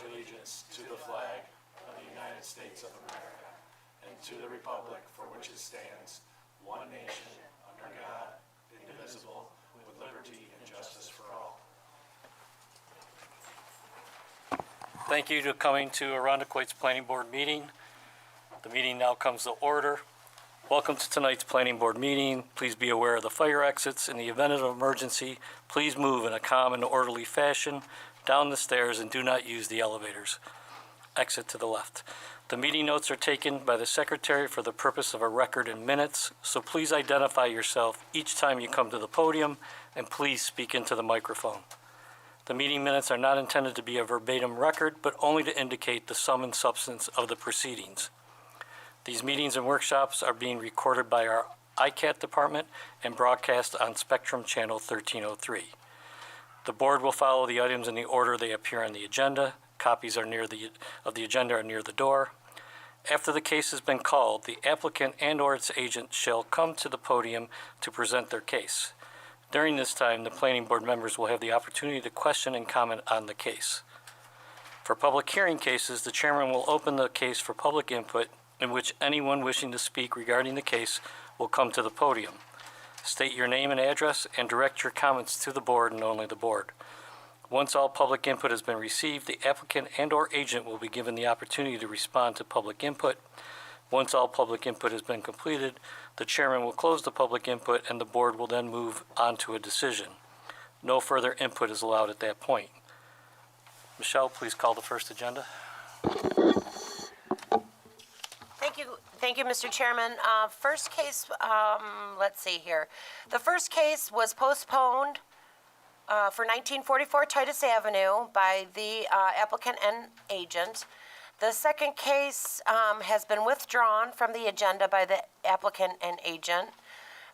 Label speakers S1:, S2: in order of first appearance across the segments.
S1: allegiance to the flag of the United States of America and to the republic for which it stands, one nation, under God, indivisible, with liberty and justice for all. Thank you for coming to Irondequoit's Planning Board meeting. The meeting now comes to order. Welcome to tonight's Planning Board meeting. Please be aware of the fire exits. In the event of an emergency, please move in a calm and orderly fashion down the stairs and do not use the elevators. Exit to the left. The meeting notes are taken by the secretary for the purpose of a record in minutes, so please identify yourself each time you come to the podium and please speak into the microphone. The meeting minutes are not intended to be a verbatim record, but only to indicate the sum and substance of the proceedings. These meetings and workshops are being recorded by our ICAT department and broadcast on Spectrum Channel 1303. The board will follow the items in the order they appear on the agenda. Copies of the agenda are near the door. After the case has been called, the applicant and/or its agent shall come to the podium to present their case. During this time, the planning board members will have the opportunity to question and comment on the case. For public hearing cases, the chairman will open the case for public input, in which anyone wishing to speak regarding the case will come to the podium. State your name and address and direct your comments to the board and only the board. Once all public input has been received, the applicant and/or agent will be given the opportunity to respond to public input. Once all public input has been completed, the chairman will close the public input and the board will then move on to a decision. No further input is allowed at that point. Michelle, please call the first agenda.
S2: Thank you, Mr. Chairman. First case, let's see here. The first case was postponed for 1944 Titus Avenue by the applicant and agent. The second case has been withdrawn from the agenda by the applicant and agent.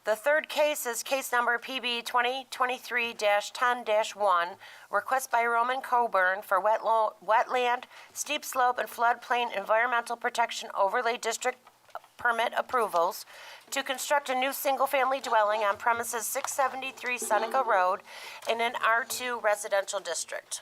S2: The third case is case number PB 2023-10-1, request by Roman Coburn for wetland, steep slope, and floodplain environmental protection overlay district permit approvals to construct a new single-family dwelling on premises 673 Seneca Road in an R2 residential district.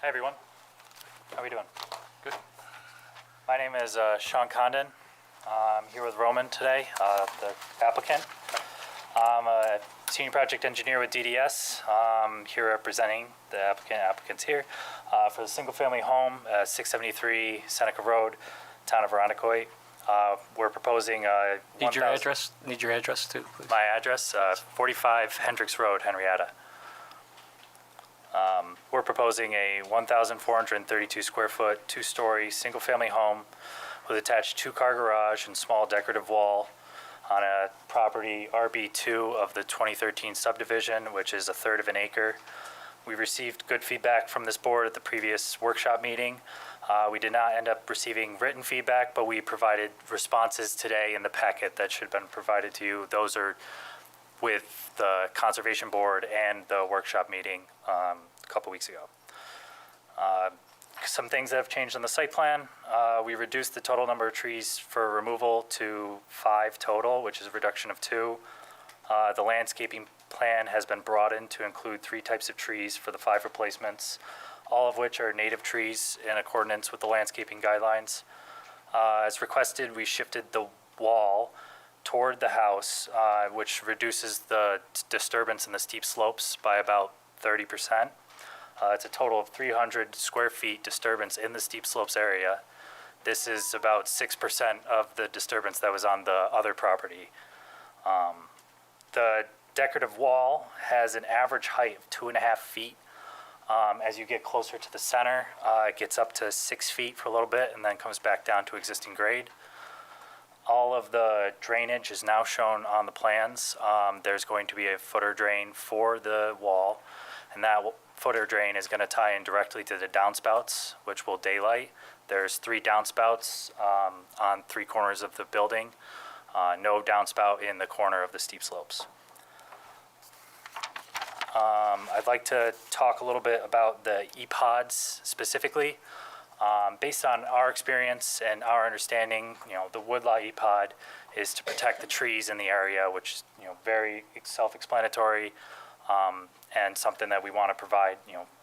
S3: Hi everyone, how are we doing? Good. My name is Sean Condon. I'm here with Roman today, the applicant. I'm a senior project engineer with DDS. Here representing the applicants here for the single family home, 673 Seneca Road, town of Irondequoit. We're proposing
S1: Need your address too, please.
S3: My address, 45 Hendricks Road, Henrietta. We're proposing a 1,432 square foot, 2-story, single-family home with attached 2-car garage and small decorative wall on a property RB2 of the 2013 subdivision, which is 1/3 of an acre. We received good feedback from this board at the previous workshop meeting. We did not end up receiving written feedback, but we provided responses today in the packet that should have been provided to you. Those are with the Conservation Board and the workshop meeting a couple weeks ago. Some things that have changed on the site plan. We reduced the total number of trees for removal to 5 total, which is a reduction of 2. The landscaping plan has been broadened to include 3 types of trees for the 5 replacements, all of which are native trees in accordance with the landscaping guidelines. As requested, we shifted the wall toward the house, which reduces the disturbance in the steep slopes by about 30%. It's a total of 300 square feet disturbance in the steep slopes area. This is about 6% of the disturbance that was on the other property. The decorative wall has an average height of 2.5 feet. As you get closer to the center, it gets up to 6 feet for a little bit and then comes back down to existing grade. All of the drainage is now shown on the plans. There's going to be a footer drain for the wall, and that footer drain is going to tie in directly to the downspouts, which will daylight. There's 3 downspouts on 3 corners of the building. No downspout in the corner of the steep slopes. I'd like to talk a little bit about the E-pods specifically. Based on our experience and our understanding, the woodlot E-pod is to protect the trees in the area, which is, very self-explanatory, and something that we want to provide,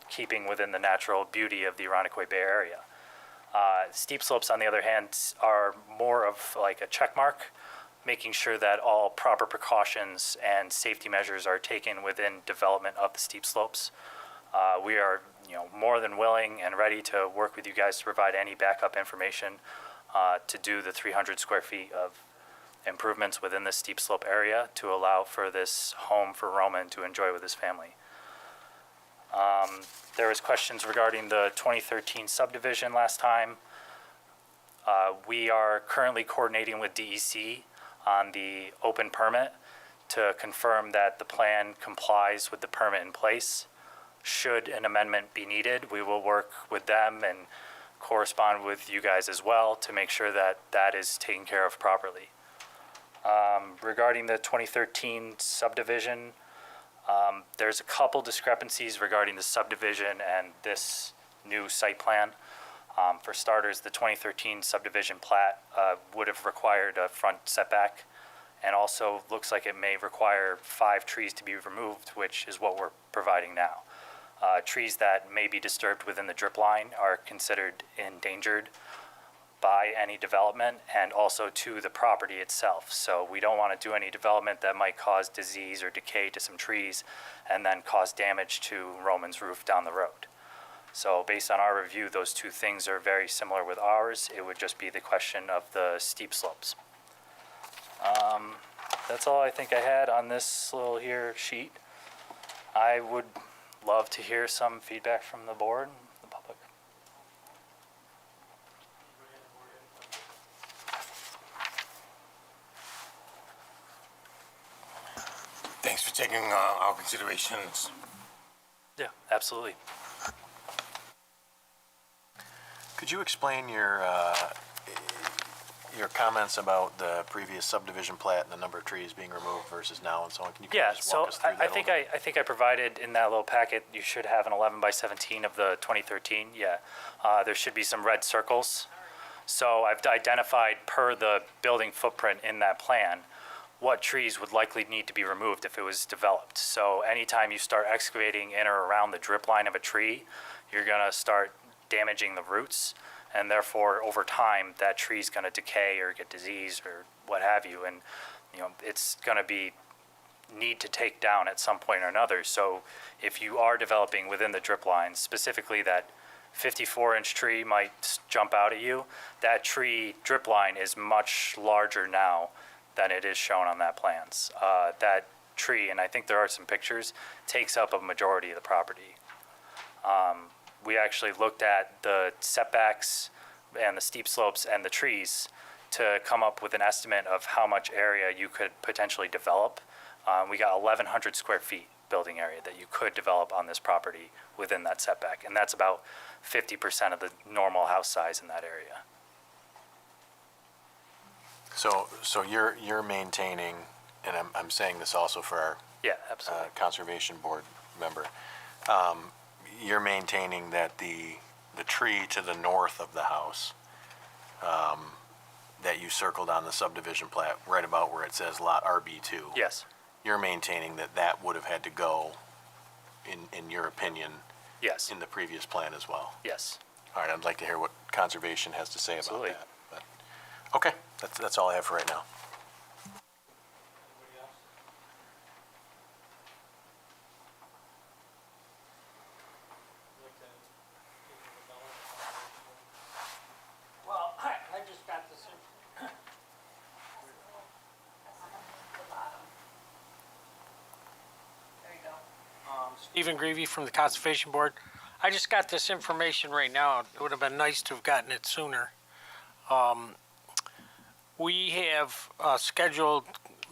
S3: keeping within the natural beauty of the Irondequoit Bay Area. Steep slopes, on the other hand, are more of like a check mark, making sure that all proper precautions and safety measures are taken within development of the steep slopes. We are, more than willing and ready to work with you guys to provide any backup information to do the 300 square feet of improvements within the steep slope area to allow for this home for Roman to enjoy with his family. There was questions regarding the 2013 subdivision last time. We are currently coordinating with DEC on the open permit to confirm that the plan complies with the permit in place. Should an amendment be needed, we will work with them and correspond with you guys as well to make sure that that is taken care of properly. Regarding the 2013 subdivision, there's a couple discrepancies regarding the subdivision and this new site plan. For starters, the 2013 subdivision plat would have required a front setback, and also looks like it may require 5 trees to be removed, which is what we're providing now. Trees that may be disturbed within the drip line are considered endangered by any development and also to the property itself. So we don't want to do any development that might cause disease or decay to some trees and then cause damage to Roman's roof down the road. So based on our review, those 2 things are very similar with ours. It would just be the question of the steep slopes. That's all I think I had on this little here sheet. I would love to hear some feedback from the board and the public.
S4: Thanks for taking our considerations.
S3: Yeah, absolutely.
S5: Could you explain your comments about the previous subdivision plat and the number of trees being removed versus now and so on? Can you kind
S3: Yeah,
S5: of just
S3: so
S5: walk us through that
S3: I
S5: a
S3: think
S5: little bit?
S3: I think I provided in that little packet, you should have an 11 by 17 of the 2013. Yeah, there should be some red circles. So I've identified per the building footprint in that plan what trees would likely need to be removed if it was developed. So anytime you start excavating in or around the drip line of a tree, you're gonna start damaging the roots, and therefore over time that tree's going to decay or get disease or what have you, and it's going to be need to take down at some point or another. So if you are developing within the drip lines, specifically that 54-inch tree might jump out at you, that tree drip line is much larger now than it is shown on that plans. That tree, and I think there are some pictures, takes up a majority of the property. We actually looked at the setbacks and the steep slopes and the trees to come up with an estimate of how much area you could potentially develop. We got 1,100 square feet building area that you could develop on this property within that setback, and that's about 50% of the normal house size in that area.
S5: So you're maintaining, and I'm saying this also for our
S3: Yeah, absolutely.
S5: conservation board member, you're maintaining that the tree to the north of the house that you circled on the subdivision plat, right about where it says lot RB2.
S3: Yes,
S5: You're maintaining that that would have had to go, in your opinion,
S3: yes,
S5: in the previous plan as well.
S3: yes.
S5: All right, I'd like to hear what conservation has to say about
S3: Absolutely.
S5: that. But, okay, that's all I have for right now.
S6: Well, I just got this in.
S2: There you go.
S6: Stephen Greavy from the Conservation Board. I just got this information right now. It would have been nice to have gotten it sooner. We have a scheduled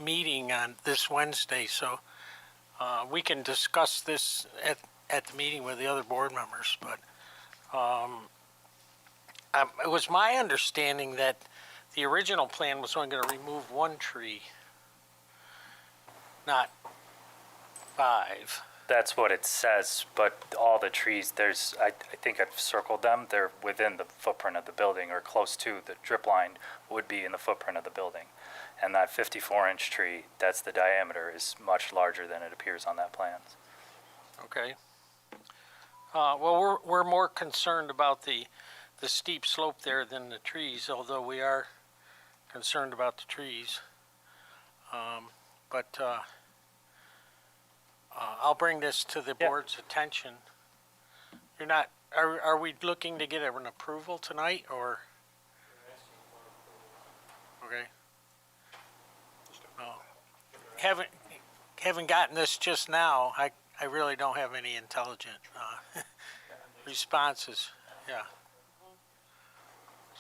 S6: meeting on this Wednesday, so we can discuss this at the meeting with the other board members, but it was my understanding that the original plan was only going to remove one tree, not 5.
S3: That's what it says, but all the trees, I think I've circled them, they're within the footprint of the building or close to. The drip line would be in the footprint of the building. And that 54-inch tree, that's the diameter, is much larger than it appears on that plan.
S6: Okay. Well, we're more concerned about the steep slope there than the trees, although we are concerned about the trees. But I'll bring this to the
S3: Yeah.
S6: board's attention. You're not, are we looking to get an approval tonight, or? Okay. Oh. Haven't gotten this just now. I really don't have any intelligent responses, yeah.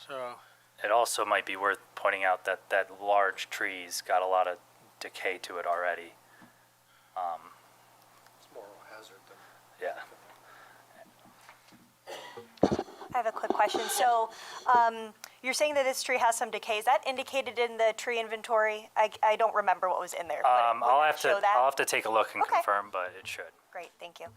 S6: So,
S3: It also might be worth pointing out that that large tree's got a lot of decay to it already.
S7: It's more of a hazard than.
S3: Yeah.
S8: I have a quick question. So, you're saying that this tree has some decay. Is that indicated in the tree inventory? I don't remember what was in there. but would
S3: I'll
S8: that
S3: have
S8: show
S3: to
S8: that?
S3: I'll have to take a look and
S8: Okay.
S3: confirm, but it should.
S8: Great, thank you.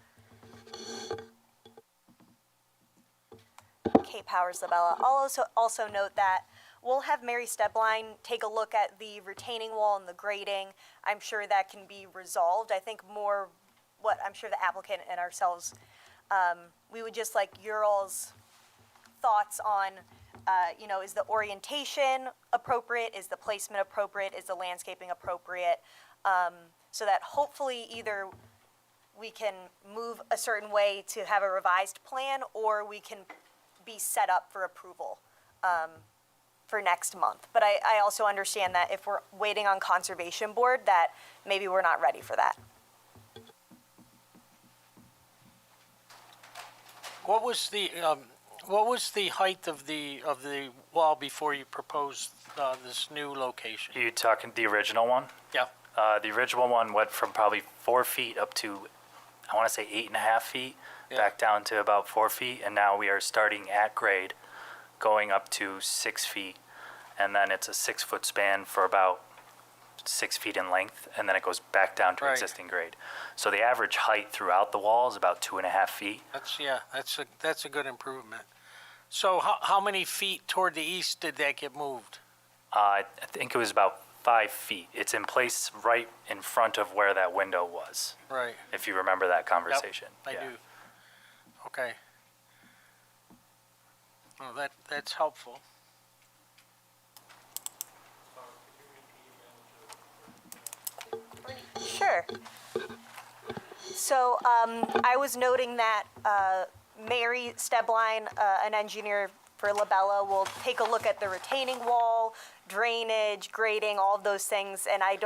S8: Kate Powers, Labella. I'll also note that we'll have Mary Stebline take a look at the retaining wall and the grading. I'm sure that can be resolved. I think more what I'm sure the applicant and ourselves, we would just like your all's thoughts on, is the orientation appropriate? Is the placement appropriate? Is the landscaping appropriate? So that hopefully either we can move a certain way to have a revised plan, or we can be set up for approval for next month. But I also understand that if we're waiting on Conservation Board, that maybe we're not ready for that.
S6: what was the height of the wall before you proposed this new location?
S3: You talking the original one?
S6: Yeah.
S3: The original one went from probably 4 feet up to, I want to say 8.5 feet,
S6: Yeah.
S3: back down to about 4 feet, and now we are starting at grade, going up to 6 feet, and then it's a 6-foot span for about 6 feet in length, and then it goes back down to
S6: Right.
S3: existing grade. So the average height throughout the wall is about 2.5 feet.
S6: That's a good improvement. So how many feet toward the east did that get moved?
S3: I think it was about 5 feet. It's in place right in front of where that window was,
S6: Right.
S3: if you remember that conversation.
S6: I
S3: Yeah.
S6: do. Okay. Oh, that's helpful.
S8: Sure. So I was noting that Mary Stebline, an engineer for Labella, will take a look at the retaining wall, drainage, grading, all of those things, and I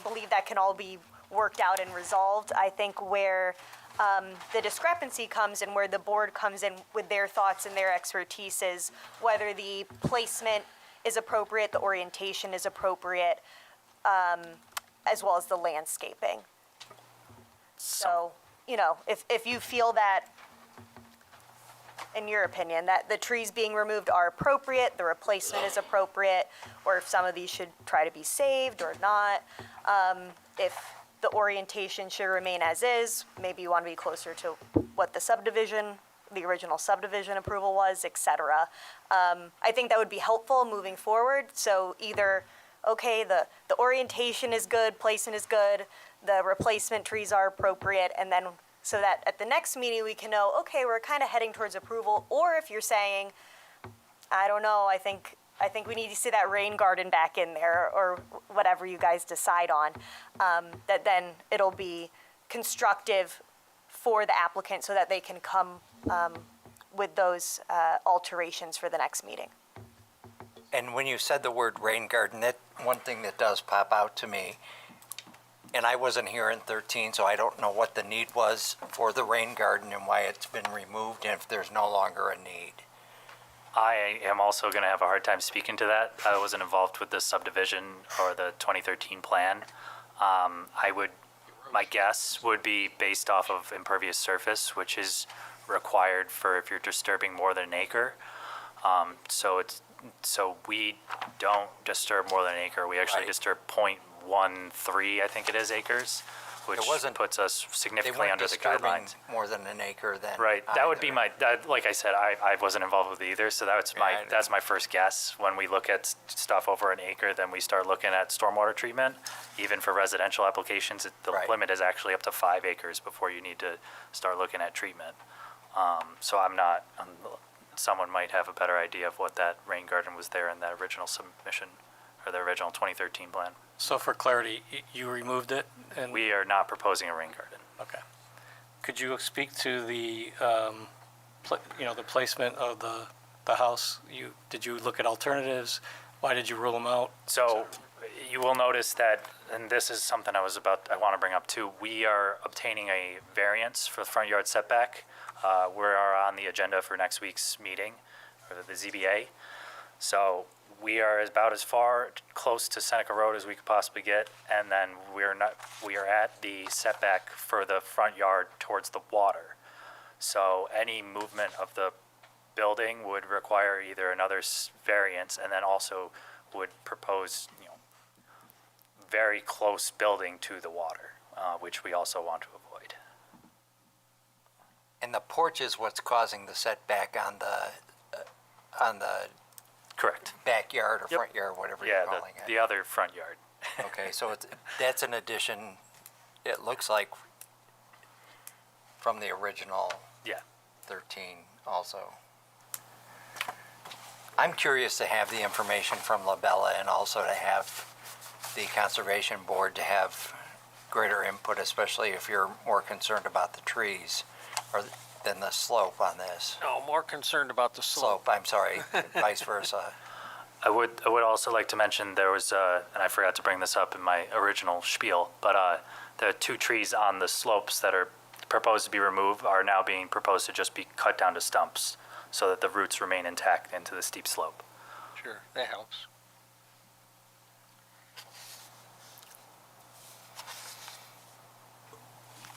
S8: believe that can all be worked out and resolved. I think where the discrepancy comes and where the board comes in with their thoughts and their expertise is whether the placement is appropriate, the orientation is appropriate, as well as the landscaping. So, if you feel that, in your opinion, that the trees being removed are appropriate, the replacement is appropriate, or if some of these should try to be saved or not, if the orientation should remain as is, maybe you want to be closer to what the original subdivision approval was, et cetera. I think that would be helpful moving forward. So either, okay, the orientation is good, placement is good, the replacement trees are appropriate, and then so that at the next meeting we can know, okay, we're kind of heading towards approval. Or if you're saying, I don't know, I think we need to see that rain garden back in there, or whatever you guys decide on, that then it'll be constructive for the applicant so that they can come with those alterations for the next meeting.
S9: And when you said the word rain garden, that one thing that does pop out to me, and I wasn't here in 13, so I don't know what the need was for the rain garden and why it's been removed, and if there's no longer a need.
S3: I am also going to have a hard time speaking to that. I wasn't involved with the subdivision or the 2013 plan. I would My guess would be based off of impervious surface, which is required for if you're disturbing more than an acre. So we don't disturb more than an acre. We actually
S9: Right.
S3: disturb 0.13, I think it is, acres, which
S9: wasn't-
S3: puts us
S9: They
S3: significantly
S9: weren't
S3: under the
S9: disturbing
S3: guidelines.
S9: more than an acre then.
S3: Right, that would be
S9: either.
S3: like I said, I wasn't involved with either, so that's
S9: Yeah, I know.
S3: that's my first guess. When we look at stuff over an acre, then we start looking at stormwater treatment. Even for residential applications, the
S9: Right.
S3: limit is actually up to 5 acres before you need to start looking at treatment. So someone might have a better idea of what that rain garden was there in that original submission, or the original 2013 plan.
S1: So for clarity, you removed it and?
S3: We are not proposing a rain garden.
S1: Okay. Could you speak to the, the placement of the house? Did you look at alternatives? Why did you rule them out?
S3: So you will notice that, and this is something I want to bring up too, we are obtaining a variance for the front yard setback. We are on the agenda for next week's meeting, or the ZBA. So we are about as far close to Seneca Road as we could possibly get, and then we are at the setback for the front yard towards the water. So any movement of the building would require either another variance, and then also would propose, very close building to the water, which we also want to avoid.
S9: And the porch is what's causing the setback on the
S3: Correct.
S9: backyard or
S3: Yep.
S9: front yard, whatever
S3: Yeah,
S9: you're calling it.
S3: the other front yard.
S9: Okay, so that's an addition, it looks like, from the original
S3: Yeah.
S9: 13 also. I'm curious to have the information from Labella and also to have the Conservation Board to have greater input, especially if you're more concerned about the trees than the slope on this.
S6: No, more concerned about the slope.
S9: Slope, I'm sorry, vice versa.
S3: I would also like to mention there was, and I forgot to bring this up in my original spiel, but the 2 trees on the slopes that are proposed to be removed are now being proposed to just be cut down to stumps so that the roots remain intact into the steep slope.
S6: Sure, that helps.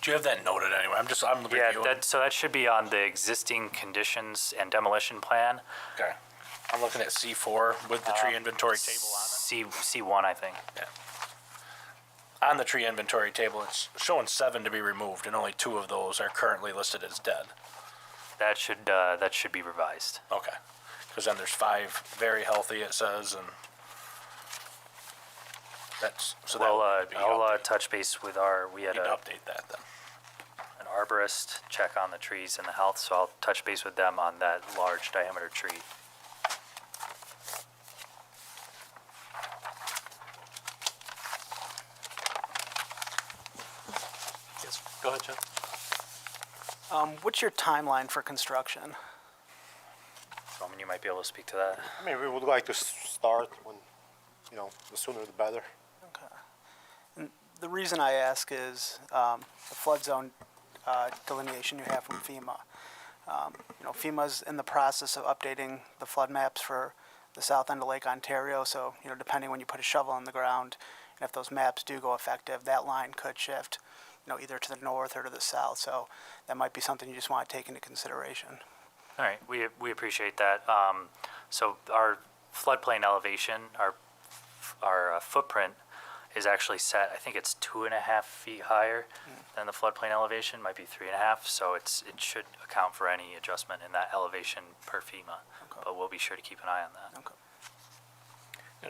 S7: Do you have that noted anyway? I'm
S3: Yeah,
S7: reviewing.
S3: so that should be on the existing conditions and demolition plan.
S7: Okay. I'm looking at C4 with the tree inventory table on
S3: C1, I think.
S7: it. On the tree inventory table, it's showing 7 to be removed, and only 2 of those are currently listed as dead.
S3: That should be revised.
S7: Okay. Because then there's 5 very healthy, it says, and that's, so that
S3: Well,
S7: would be
S3: I'll
S7: updated.
S3: touch base with we had
S7: Need to
S3: an
S7: update that then.
S3: arborist check on the trees and the health, so I'll touch base with them on that large diameter tree.
S1: Yes, go ahead, Jeff.
S10: What's your timeline for construction?
S3: Roman, you might be able to speak to that.
S11: I mean, we would like to start when, the sooner the better.
S10: Okay. And the reason I ask is the flood zone delineation you have from FEMA. FEMA's in the process of updating the flood maps for the south end of Lake Ontario, so, depending when you put a shovel in the ground, and if those maps do go effective, that line could shift, either to the north or to the south, so that might be something you just want to take into consideration.
S3: All right, we appreciate that. So our floodplain elevation, our footprint is actually set, I think it's 2.5 feet higher than the floodplain elevation, might be 3.5, so it should account for any adjustment in that elevation per FEMA.
S10: Okay.
S3: But we'll be sure to keep an eye on that.
S10: Okay.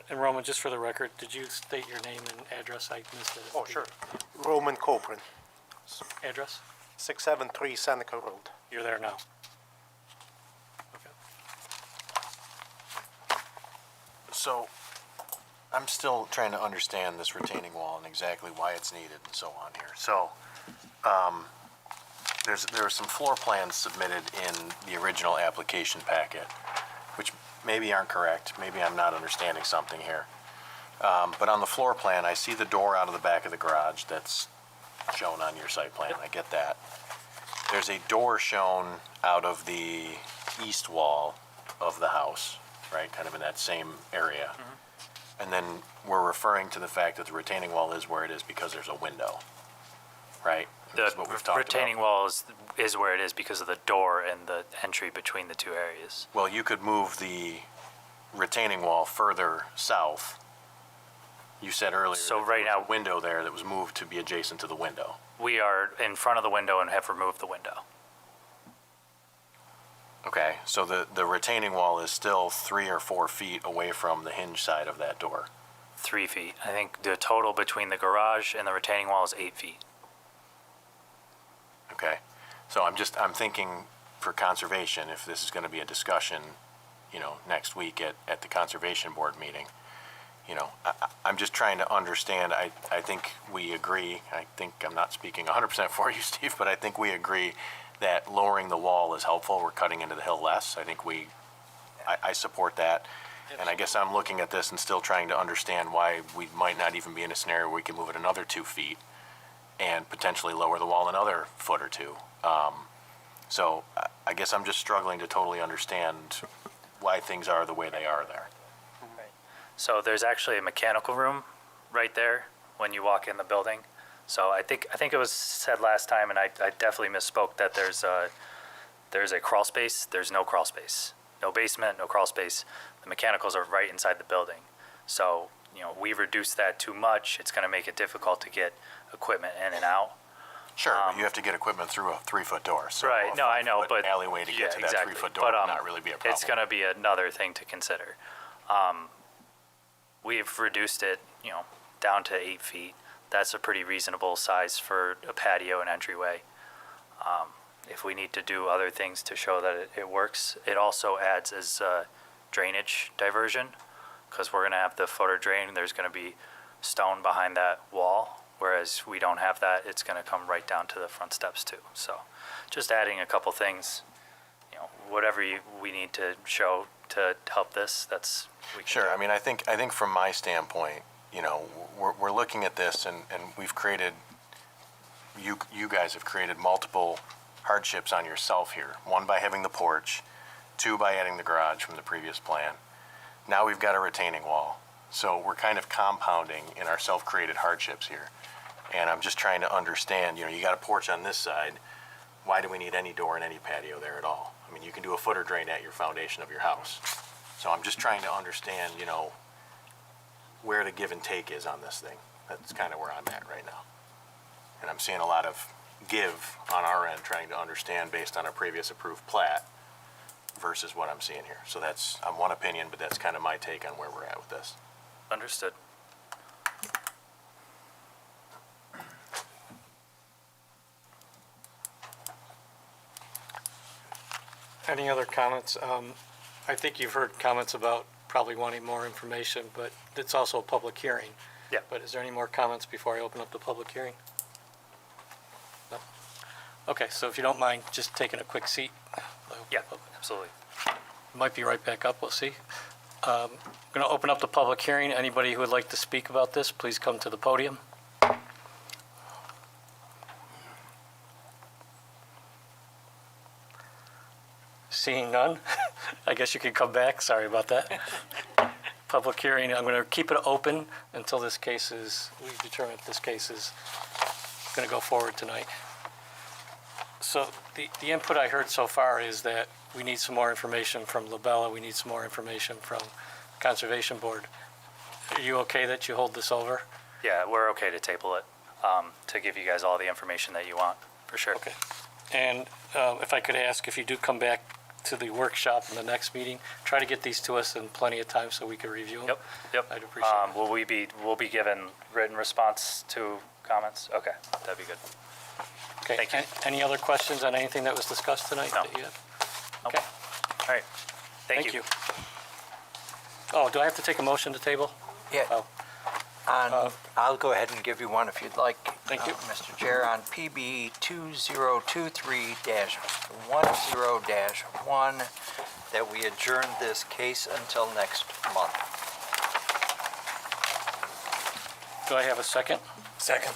S1: And Roman, just for the record, did you state your name and address? I missed it.
S11: Oh, sure. Roman Coprin,
S1: Address?
S11: 673 Seneca Road.
S1: You're there now. Okay.
S5: So, I'm still trying to understand this retaining wall and exactly why it's needed and so on here. So, there are some floor plans submitted in the original application packet, which maybe aren't correct. Maybe I'm not understanding something here. But on the floor plan, I see the door out of the back of the garage that's shown on your site plan. I get that. There's a door shown out of the east wall of the house, right? Kind of in that same area. And then we're referring to the fact that the retaining wall is where it is because there's a window. right?
S3: The
S5: That's what we've talked
S3: retaining
S5: about.
S3: wall is where it is because of the door and the entry between the two areas.
S5: Well, you could move the retaining wall further south. You said earlier.
S3: So
S5: that
S3: right
S5: there was
S3: now-
S5: a window there that was moved to be adjacent to the window.
S3: We are in front of the window and have removed the window.
S5: Okay, so the retaining wall is still 3 or 4 feet away from the hinge side of that door.
S3: 3 feet. I think the total between the garage and the retaining wall is 8 feet.
S5: Okay, so I'm thinking for conservation, if this is gonna be a discussion, next week at the conservation board meeting, I'm just trying to understand, I think we agree, I think I'm not speaking 100% for you, Steve, but I think we agree that lowering the wall is helpful, we're cutting into the hill less, I think I support that. And I guess I'm looking at this and still trying to understand why we might not even be in a scenario where we can move it another 2 feet and potentially lower the wall another foot or two. So I guess I'm just struggling to totally understand why things are the way they are there.
S3: So there's actually a mechanical room right there when you walk in the building. So I think it was said last time, and I definitely misspoke, that there's a crawl space. There's no crawl space. No basement, no crawl space. The mechanicals are right inside the building. So, we reduced that too much. It's going to make it difficult to get equipment in and out.
S5: Sure, but you have to get equipment through a 3-foot door, so.
S3: Right, no, I know,
S5: 5-foot
S3: but.
S5: alleyway to
S3: yeah,
S5: get to that
S3: exactly.
S5: 3-foot door
S3: But,
S5: would not really be a problem.
S3: It's going to be another thing to consider. We've reduced it, down to 8 feet. That's a pretty reasonable size for a patio and entryway. If we need to do other things to show that it works, it also adds as drainage diversion, because we're going to have the footer drain. There's going to be stone behind that wall, whereas we don't have that. It's going to come right down to the front steps too. So just adding a couple things, whatever we need to show to help this, we can
S5: Sure,
S3: do.
S5: I mean, I think from my standpoint, we're looking at this and we've created, you guys have created multiple hardships on yourself here. 1, by having the porch, 2, by adding the garage from the previous plan. Now we've got a retaining wall. So we're kind of compounding in our self-created hardships here. And I'm just trying to understand, you got a porch on this side. Why do we need any door and any patio there at all? I mean, you can do a footer drain at your foundation of your house. So I'm just trying to understand, where the give and take is on this thing. That's kind of where I'm at right now. And I'm seeing a lot of give on our end, trying to understand based on a previous approved plat versus what I'm seeing here. So I'm one opinion, but that's kind of my take on where we're at with this.
S3: Understood.
S1: Any other comments? I think you've heard comments about probably wanting more information, but it's also a public hearing.
S3: Yeah.
S1: But is there any more comments before I open up the public hearing? No? Okay, so if you don't mind, just taking a quick seat.
S3: Yeah, absolutely.
S1: Might be right back up, we'll see. I'm going to open up the public hearing. Anybody who would like to speak about this, please come to the podium. Seeing none, I guess you could come back. Sorry about that. Public hearing, I'm going to keep it open until we determine if this case is going to go forward tonight. So the input I heard so far is that we need some more information from Labella, we need some more information from Conservation Board. Are you okay that you hold this over?
S3: Yeah, we're okay to table it, to give you guys all the information that you want, for sure.
S1: Okay. And if I could ask, if you do come back to the workshop in the next meeting, try to get these to us in plenty of time so we can review them.
S3: Yep.
S1: I'd appreciate it.
S3: We'll be given written response to comments? Okay, that'd be good.
S1: Okay.
S3: Thank you.
S1: Any other questions on anything that was discussed tonight?
S3: No.
S1: That you have?
S3: Nope.
S1: Okay.
S3: All right, thank you.
S1: Oh, do I have to take a motion to table?
S9: Yeah,
S1: Oh,
S9: I'll go ahead and give you one if you'd like.
S1: Thank you.
S9: Mr. Chair, on PB 2023-10-1, that we adjourn this case until next month.
S1: do I have a second?
S4: Second.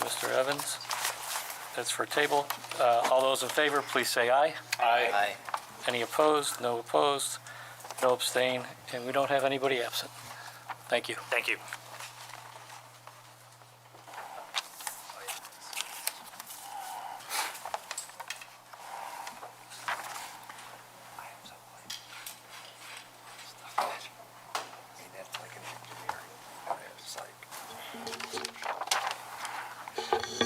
S1: Mr. Evans. That's for table. All those in favor, please say aye.
S9: Aye.
S1: Any opposed? No opposed. No abstain, and we don't have anybody absent. Thank you.
S3: Thank you.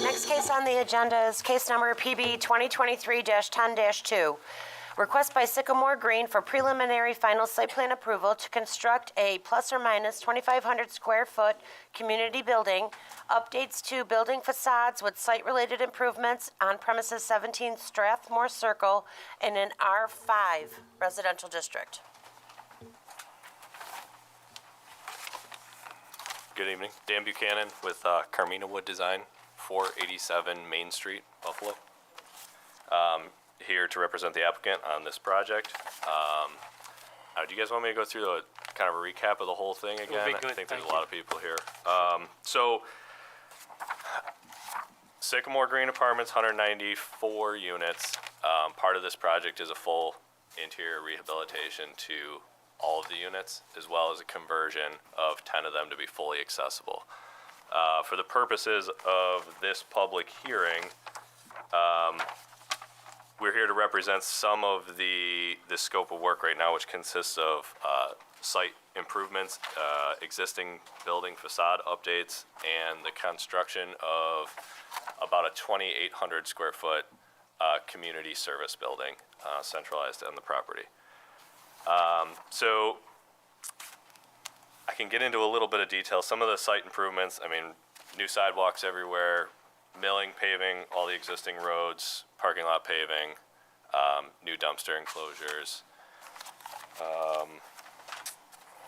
S2: Next case on the agenda is case number PB 2023-10-2. Request by Sycamore Green for preliminary final site plan approval to construct a plus or minus 2,500 square foot community building, updates to building facades with site-related improvements on premises 17 Strathmore Circle in an R5 residential district.
S12: Good evening. Dan Buchanan with Carmina Wood Design, 487 Main Street, Buffalo. Here to represent the applicant on this project. Do you guys want me to go through kind of a recap of the whole thing again?
S6: be good,
S12: I think there's
S6: thank
S12: a lot of people here. So Sycamore Green Apartments, 194 units. Part of this project is a full interior rehabilitation to all of the units, as well as a conversion of 10 of them to be fully accessible. For the purposes of this public hearing, we're here to represent some of the scope of work right now, which consists of site improvements, existing building facade updates, and the construction of about a 2,800 square foot community service building centralized on the property. So I can get into a little bit of detail. Some of the site improvements, I mean, new sidewalks everywhere, milling, paving, all the existing roads, parking lot paving, new dumpster enclosures.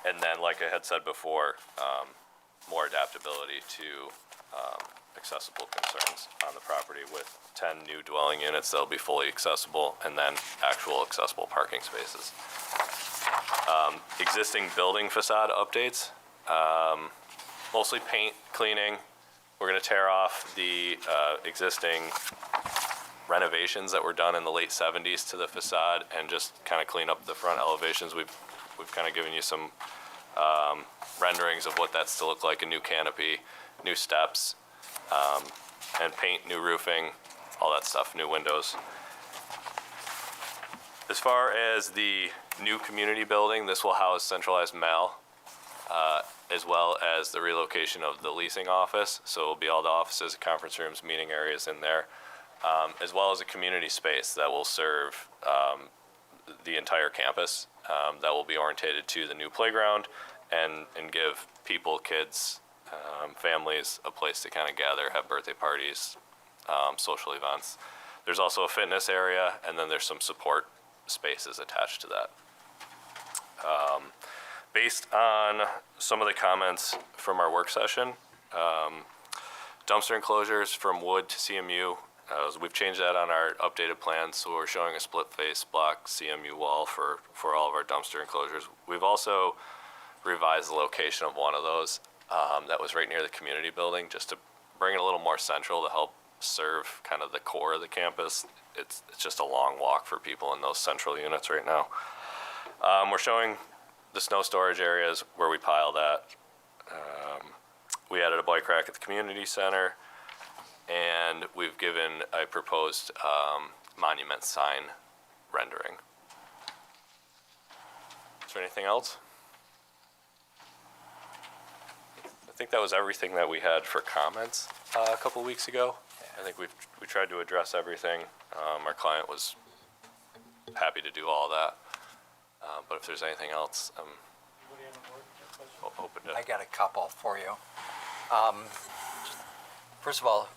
S12: And then, like I had said before, more adaptability to accessible concerns on the property with 10 new dwelling units that'll be fully accessible, and then actual accessible parking spaces. Existing building facade updates, mostly paint, cleaning. We're going to tear off the existing renovations that were done in the late 70s to the facade and just kind of clean up the front elevations. We've kind of given you some renderings of what that's to look like: a new canopy, new steps, and paint, new roofing, all that stuff, new windows. As far as the new community building, this will house centralized mail, as well as the relocation of the leasing office. So it'll be all the offices, conference rooms, meeting areas in there, as well as a community space that will serve the entire campus, that will be orientated to the new playground and give people, kids, families, a place to kind of gather, have birthday parties, social events. There's also a fitness area, and then there's some support spaces attached to that. Based on some of the comments from our work session, dumpster enclosures from wood to CMU, we've changed that on our updated plans, so we're showing a split face block CMU wall for all of our dumpster enclosures. We've also revised the location of one of those that was right near the community building, just to bring it a little more central to help serve kind of the core of the campus. It's just a long walk for people in those central units right now. We're showing the snow storage areas where we pile that. We added a bike rack at the community center, and we've given a proposed monument sign rendering. Is there anything else? I think that was everything that we had for comments a couple weeks ago. I think we tried to address everything. Our client was happy to do all that. But if there's anything else, I'm open to.
S9: I got a couple for you. First of all,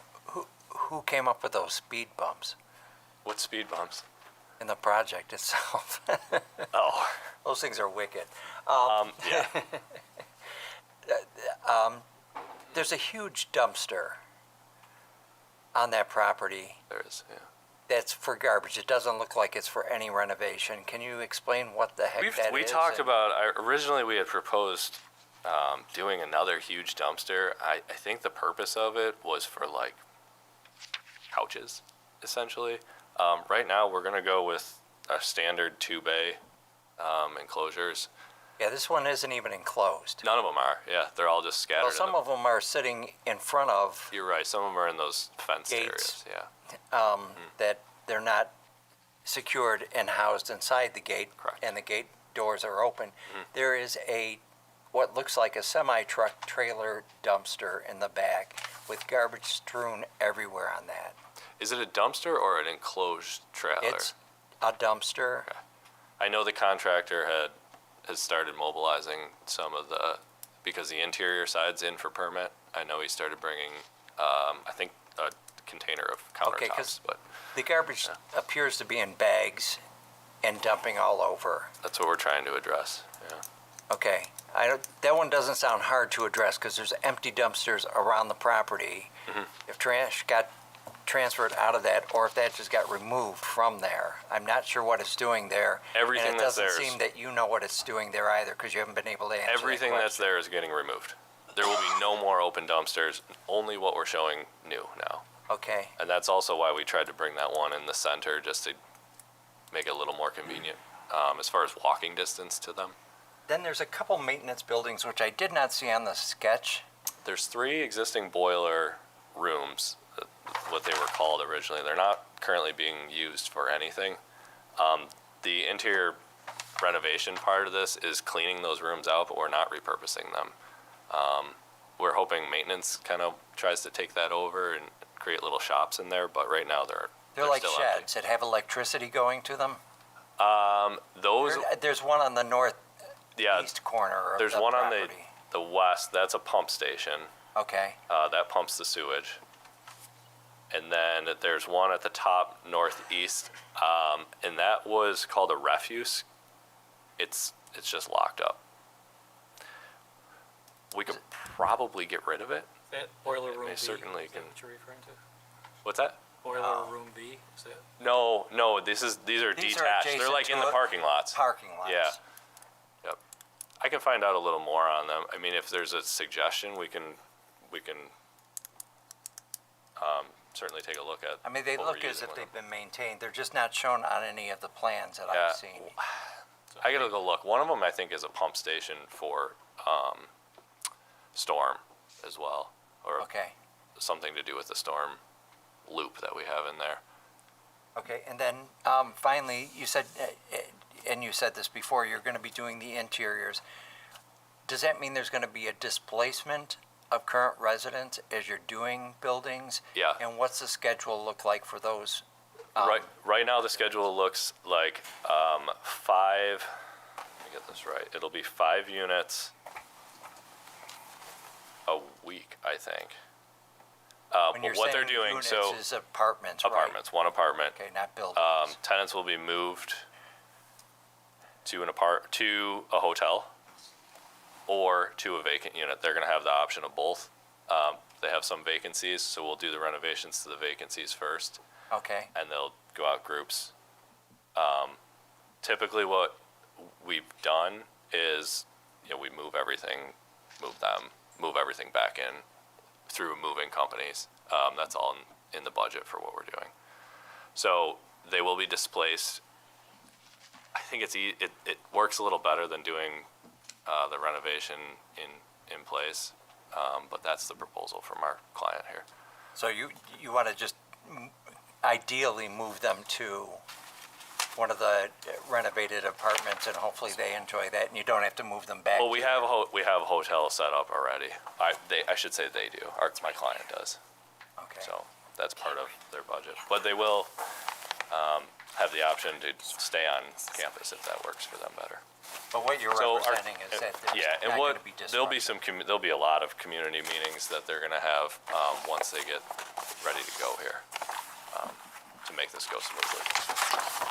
S9: who came up with those speed bumps
S12: What speed bumps?
S9: in the project itself?
S12: Oh,
S9: Those things are wicked.
S12: yeah.
S9: There's a huge dumpster on that property
S12: There is, yeah.
S9: that's for garbage. It doesn't look like it's for any renovation. Can you explain what the heck that is?
S12: We talked about, originally we had proposed doing another huge dumpster. I think the purpose of it was for like couches, essentially. Right now, we're gonna go with our standard 2-bay enclosures.
S9: Yeah, this one isn't even enclosed.
S12: None of them are, yeah, they're all just scattered.
S9: Well, some of them are sitting in front of
S12: You're right, some of them are in those fenced
S9: Gates.
S12: areas, yeah.
S9: that they're not secured and housed inside the gate.
S12: Correct.
S9: And the gate doors are open. There is a what looks like a semi-truck trailer dumpster in the back with garbage strewn everywhere on that.
S12: Is it a dumpster or an enclosed trailer?
S9: It's a dumpster.
S12: I know the contractor has started mobilizing some of because the interior side's in for permit. I know he started bringing, I think, a container of
S9: Okay,
S12: countertops,
S9: 'cause
S12: but
S9: the garbage appears to be in bags and dumping all over.
S12: that's what we're trying to address, yeah.
S9: Okay, that one doesn't sound hard to address because there's empty dumpsters around the property. If trash got transferred out of that, or if that just got removed from there, I'm not sure what it's doing there.
S12: Everything
S9: and it
S12: that's
S9: doesn't
S12: there is-
S9: seem that you know what it's doing there either because you haven't been able to answer that
S12: Everything that's
S9: question.
S12: there is getting removed. There will be no more open dumpsters, only what we're showing new now.
S9: Okay,
S12: And that's also why we tried to bring that one in the center, just to make it a little more convenient, as far as walking distance to them.
S9: then there's a couple maintenance buildings which I did not see on the sketch.
S12: There's 3 existing boiler rooms, what they were called originally. They're not currently being used for anything. The interior renovation part of this is cleaning those rooms out, but we're not repurposing them. We're hoping maintenance kind of tries to take that over and create little shops in there, but right now
S9: They're
S12: they're
S9: like
S12: still
S9: sheds that have electricity going to them.
S12: empty. Those,
S9: There's one on the northeast
S12: yeah,
S9: corner of
S12: there's
S9: the
S12: one on
S9: property.
S12: the west, that's a pump station.
S9: Okay,
S12: That pumps the sewage. And then there's one at the top northeast, and that was called a refuse. It's just locked up. We could probably get rid of it.
S1: That boiler room
S12: They
S1: B,
S12: certainly
S1: is that
S12: can.
S1: what you're referring to?
S12: What's that?
S1: Boiler room B, is that?
S12: No, these are
S9: These are
S12: detached. They're
S9: adjacent
S12: like
S9: to
S12: in the
S9: it.
S12: parking lots.
S9: parking lots.
S12: Yeah. Yep. I can find out a little more on them. I mean, if there's a suggestion, we can certainly take a look at.
S9: I mean, they
S12: what
S9: look
S12: we're
S9: as
S12: using
S9: if
S12: with
S9: they've been maintained. They're just not shown on any of the plans that
S12: Yeah.
S9: I've seen.
S12: I gotta go look. One of them I think is a pump station for storm as well, or
S9: Okay,
S12: something to do with the storm loop that we have in there.
S9: okay. And then finally, you said, and you said this before, you're going to be doing the interiors. Does that mean there's going to be a displacement of current residents as you're doing buildings?
S12: Yeah.
S9: And what's the schedule look like for those?
S12: Right now the schedule looks like 5. Let me get this right. It'll be 5 units a week, I think.
S9: When you're
S12: But what they're
S9: saying
S12: doing,
S9: units
S12: so
S9: is apartments, right?
S12: apartments, one apartment.
S9: Okay, not buildings.
S12: Tenants will be moved to a hotel or to a vacant unit. They're gonna have the option of both. They have some vacancies, so we'll do the renovations to the vacancies first,
S9: Okay,
S12: and they'll go out groups. Typically what we've done is, we move everything back in through moving companies. That's all in the budget for what we're doing. So they will be displaced. I think it works a little better than doing the renovation in place, but that's the proposal from our client here.
S9: so you want to just ideally move them to one of the renovated apartments, and hopefully they enjoy that, and you don't have to move them back.
S12: Well, we have a hotel set up already. I should say they do. My client does.
S9: Okay.
S12: So that's part of their budget. But they will have the option to stay on campus if that works for them better.
S9: But what you're
S12: So
S9: representing is that there's
S12: and
S9: not going to be
S12: there'll be
S9: disruption.
S12: there'll be a lot of community meetings that they're gonna have once they get ready to go here to make this go smoothly.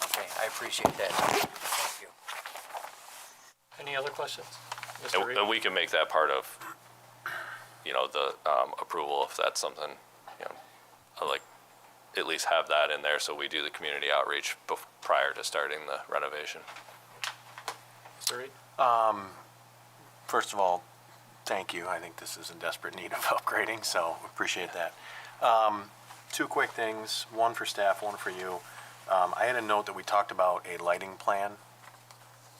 S9: Okay, I appreciate that. Thank you.
S1: Any other questions? Mr. Reed?
S12: And we can make that part of the approval if that's something I like. At least have that in there so we do the community outreach prior to starting the renovation.
S1: Mr. Reed?
S5: First of all, thank you. I think this is in desperate need of upgrading, so appreciate that. 2 quick things, one for staff, one for you. I had a note that we talked about a lighting plan.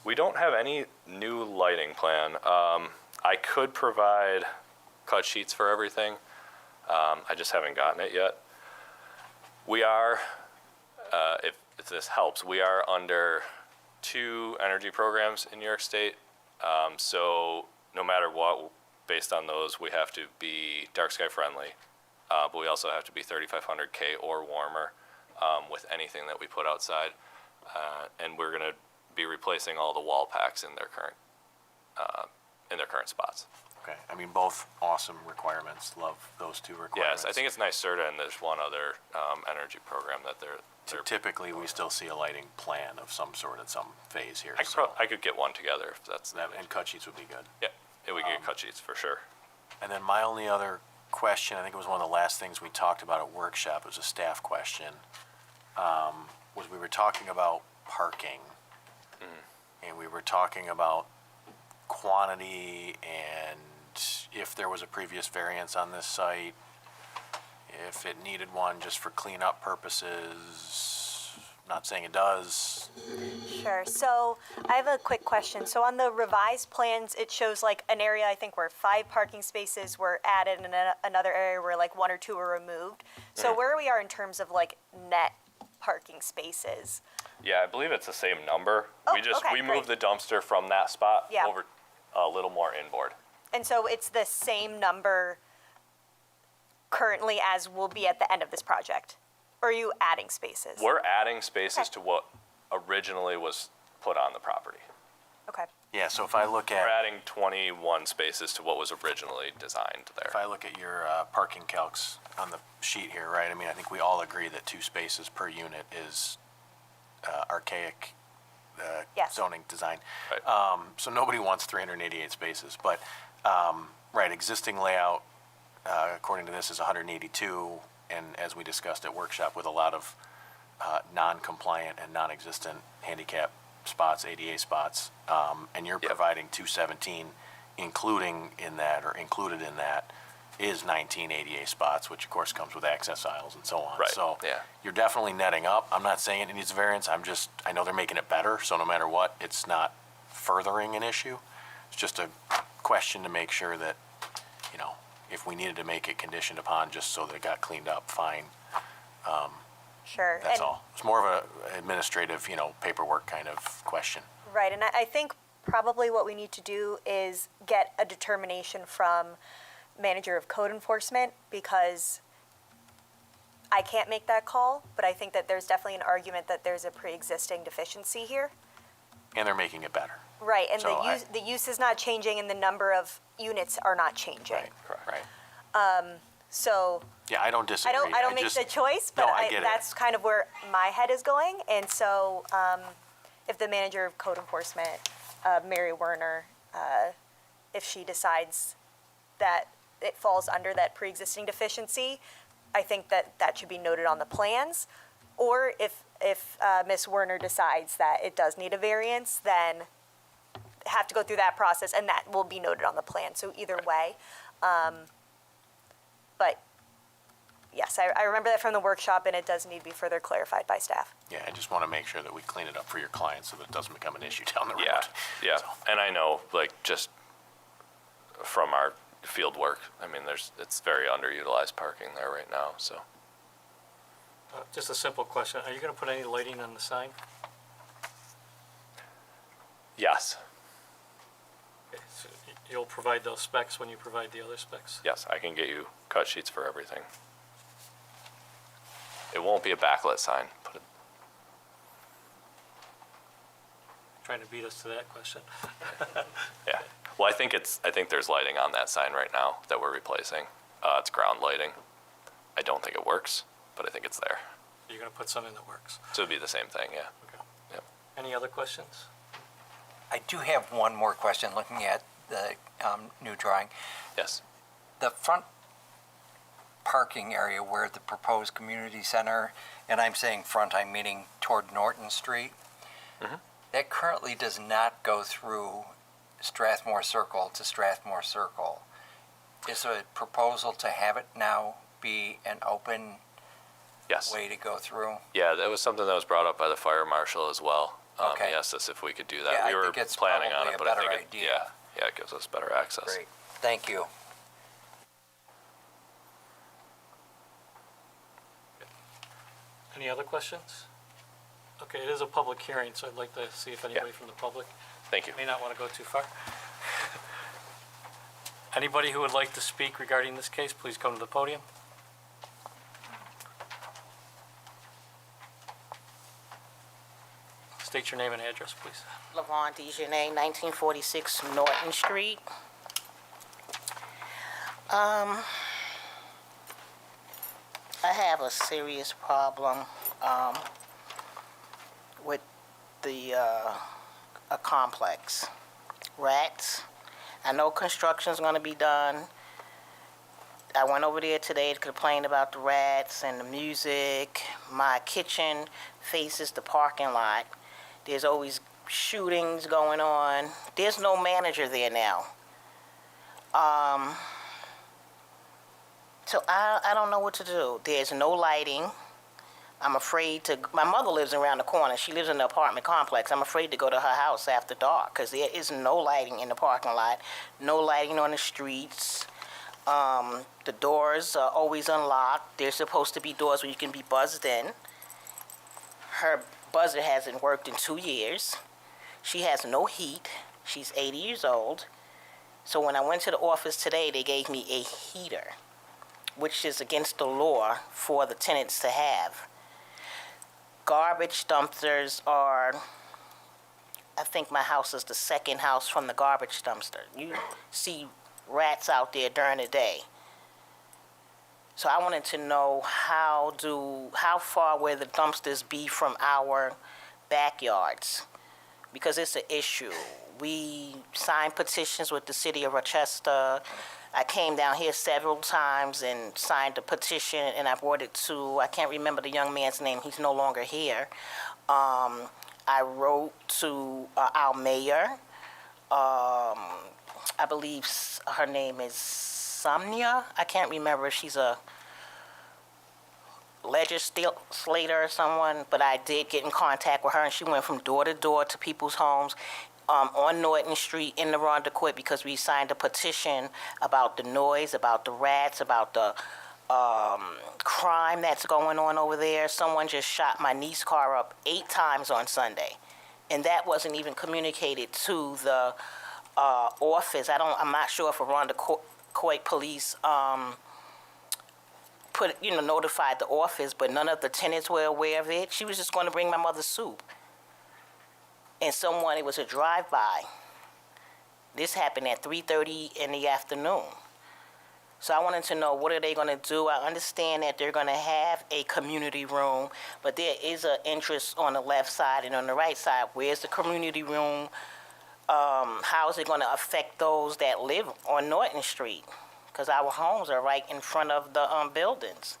S12: We don't have any new lighting plan. I could provide cut sheets for everything. I just haven't gotten it yet. We are, if this helps, we are under 2 energy programs in New York State. So no matter what, based on those, we have to be dark sky friendly, but we also have to be 3500 K or warmer with anything that we put outside. And we're going to be replacing all the wall packs in their current spots.
S5: Okay, I mean, both awesome requirements. Love those two requirements.
S12: Yes, I think it's NYSERDA, and there's one other energy program that they're
S5: Typically, we still see a lighting plan of some sort at some phase here.
S12: I could get one together if that's
S5: And cut sheets would be good.
S12: yeah, we can get cut sheets for sure.
S5: And then my only other question, I think it was one of the last things we talked about at workshop, it was a staff question, was we were talking about parking. And we were talking about quantity and if there was a previous variance on this site, if it needed one just for cleanup purposes, not saying it does.
S8: Sure. So I have a quick question. So on the revised plans, it shows like an area, I think, where 5 parking spaces were added and another area where like 1 or 2 were removed. So where we are in terms of like net parking spaces?
S12: Yeah, I believe it's the same number.
S8: Oh,
S12: We
S8: okay,
S12: moved the dumpster from that spot
S8: Yeah.
S12: over a little more inboard.
S8: And so it's the same number currently as will be at the end of this project? Or are you adding spaces?
S12: We're adding spaces
S8: Okay.
S12: to what originally was put on the property.
S8: Okay.
S5: Yeah, so if I look
S12: We're
S5: at,
S12: adding 21 spaces to what was originally designed there.
S5: if I look at your parking calcs on the sheet here, right, I mean, I think we all agree that 2 spaces per unit is archaic
S8: Yes.
S5: zoning design.
S12: Right.
S5: So nobody wants 388 spaces, but, right, existing layout, according to this, is 182, and as we discussed at workshop, with a lot of non-compliant and non-existent handicap spots, ADA spots, and you're
S12: Yep.
S5: providing 217, including in that, or included in that, is 19 ADA spots, which of course comes with access aisles and so on.
S12: Right,
S5: So
S12: yeah.
S5: you're definitely netting up. I'm not saying it needs a variance, I know they're making it better, so no matter what, it's not furthering an issue. It's just a question to make sure that, you know, if we needed to make it conditioned upon just so that it got cleaned up, fine.
S8: Sure.
S5: That's
S8: And-
S5: all. It's more of a administrative, paperwork kind of question.
S8: Right, and I think probably what we need to do is get a determination from manager of code enforcement, because I can't make that call, but I think that there's definitely an argument that there's a pre-existing deficiency here.
S5: And they're making it better.
S8: Right, and
S5: So
S8: the use is not changing and the number of units are not changing.
S5: Right.
S8: So
S5: Yeah, I don't disagree.
S8: I don't make
S5: just-
S8: the choice, but
S5: No, I get it.
S8: that's kind of where my head is going. And so if the manager of code enforcement, Mary Werner, if she decides that it falls under that pre-existing deficiency, I think that that should be noted on the plans. Or if Ms. Werner decides that it does need a variance, then have to go through that process, and that will be noted on the plan. So either way. But yes, I remember that from the workshop, and it does need to be further clarified by staff.
S5: Yeah, I just want to make sure that we clean it up for your clients so that it doesn't become an issue down the road.
S12: Yeah.
S5: So,
S12: And I know, just from our field work, it's very underutilized parking there right now, so.
S1: Just a simple question. Are you going to put any lighting on the sign?
S12: Yes,
S1: Okay, so you'll provide those specs when you provide the other specs?
S12: yes, I can get you cut sheets for everything. It won't be a backlit sign.
S1: Trying to beat us to that question.
S12: Yeah. Well, I think there's lighting on that sign right now that we're replacing. It's ground lighting. I don't think it works, but I think it's there.
S1: You're going to put some in that works.
S12: So it'd be the same thing, yeah.
S1: Okay.
S12: Yep.
S1: Any other questions?
S9: I do have one more question looking at the new drawing.
S12: Yes.
S9: The front parking area where the proposed community center, and I'm saying front, I'm meaning toward Norton Street, that currently does not go through Strathmore Circle to Strathmore Circle. Is a proposal to have it now be an open
S12: Yes.
S9: way to go through?
S12: Yeah, that was something that was brought up by the fire marshal as well.
S9: Okay.
S12: He asked us if we could do that.
S9: Yeah,
S12: We
S9: I
S12: were
S9: think it's
S12: planning on
S9: probably
S12: it,
S9: a
S12: but I
S9: better
S12: think
S9: idea.
S12: it gives us better access.
S9: Great, thank you.
S1: Any other questions? Okay, it is a public hearing, so I'd like to see if anybody from the public
S12: Thank you.
S1: may not want to go too far. Anybody who would like to speak regarding this case, please come to the podium. State your name and address, please.
S13: Lavon Dejanay, 1946 Norton Street. I have a serious problem with the a complex. Rats. I know construction's going to be done. I went over there today to complain about the rats and the music. My kitchen faces the parking lot. There's always shootings going on. There's no manager there now. So I don't know what to do. There's no lighting. I'm afraid to, my mother lives around the corner. She lives in the apartment complex. I'm afraid to go to her house after dark because there is no lighting in the parking lot, no lighting on the streets. The doors are always unlocked. There's supposed to be doors where you can be buzzed in. Her buzzer hasn't worked in 2 years. She has no heat. She's 80 years old. So when I went to the office today, they gave me a heater, which is against the law for the tenants to have. Garbage dumpsters are, I think my house is the second house from the garbage dumpster. You see rats out there during the day. So I wanted to know how far will the dumpsters be from our backyards? Because it's an issue. We signed petitions with the city of Rochester. I came down here several times and signed a petition, and I brought it to, I can't remember the young man's name, he's no longer here. I wrote to our mayor. I believe her name is Samnia. I can't remember if she's a legislator or someone, but I did get in contact with her, and she went from door to door to people's homes on Norton Street in the Rondequoit because we signed a petition about the noise, about the rats, about the crime that's going on over there. Someone just shot my niece's car up 8 times on Sunday, and that wasn't even communicated to the office. I'm not sure if Rondequoit police notified the office, but none of the tenants were aware of it. She was just going to bring my mother soup. And it was a drive-by. This happened at 3:30 in the afternoon. So I wanted to know, what are they going to do? I understand that they're going to have a community room, but there is an interest on the left side and on the right side. Where's the community room? How is it going to affect those that live on Norton Street? Because our homes are right in front of the buildings.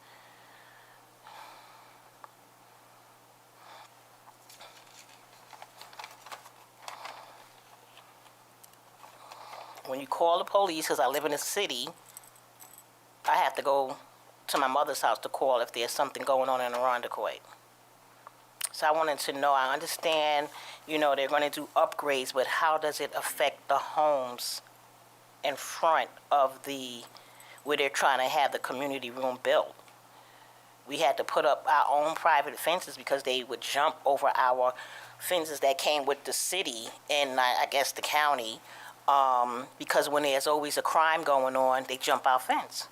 S13: When you call the police, because I live in a city, I have to go to my mother's house to call if there's something going on in the Rondequoit. So I wanted to know, I understand, they're going to do upgrades, but how does it affect the homes in front of where they're trying to have the community room built? We had to put up our own private fences because they would jump over our fences that came with the city and I guess the county. Because when there's always a crime going on, they jump our fence.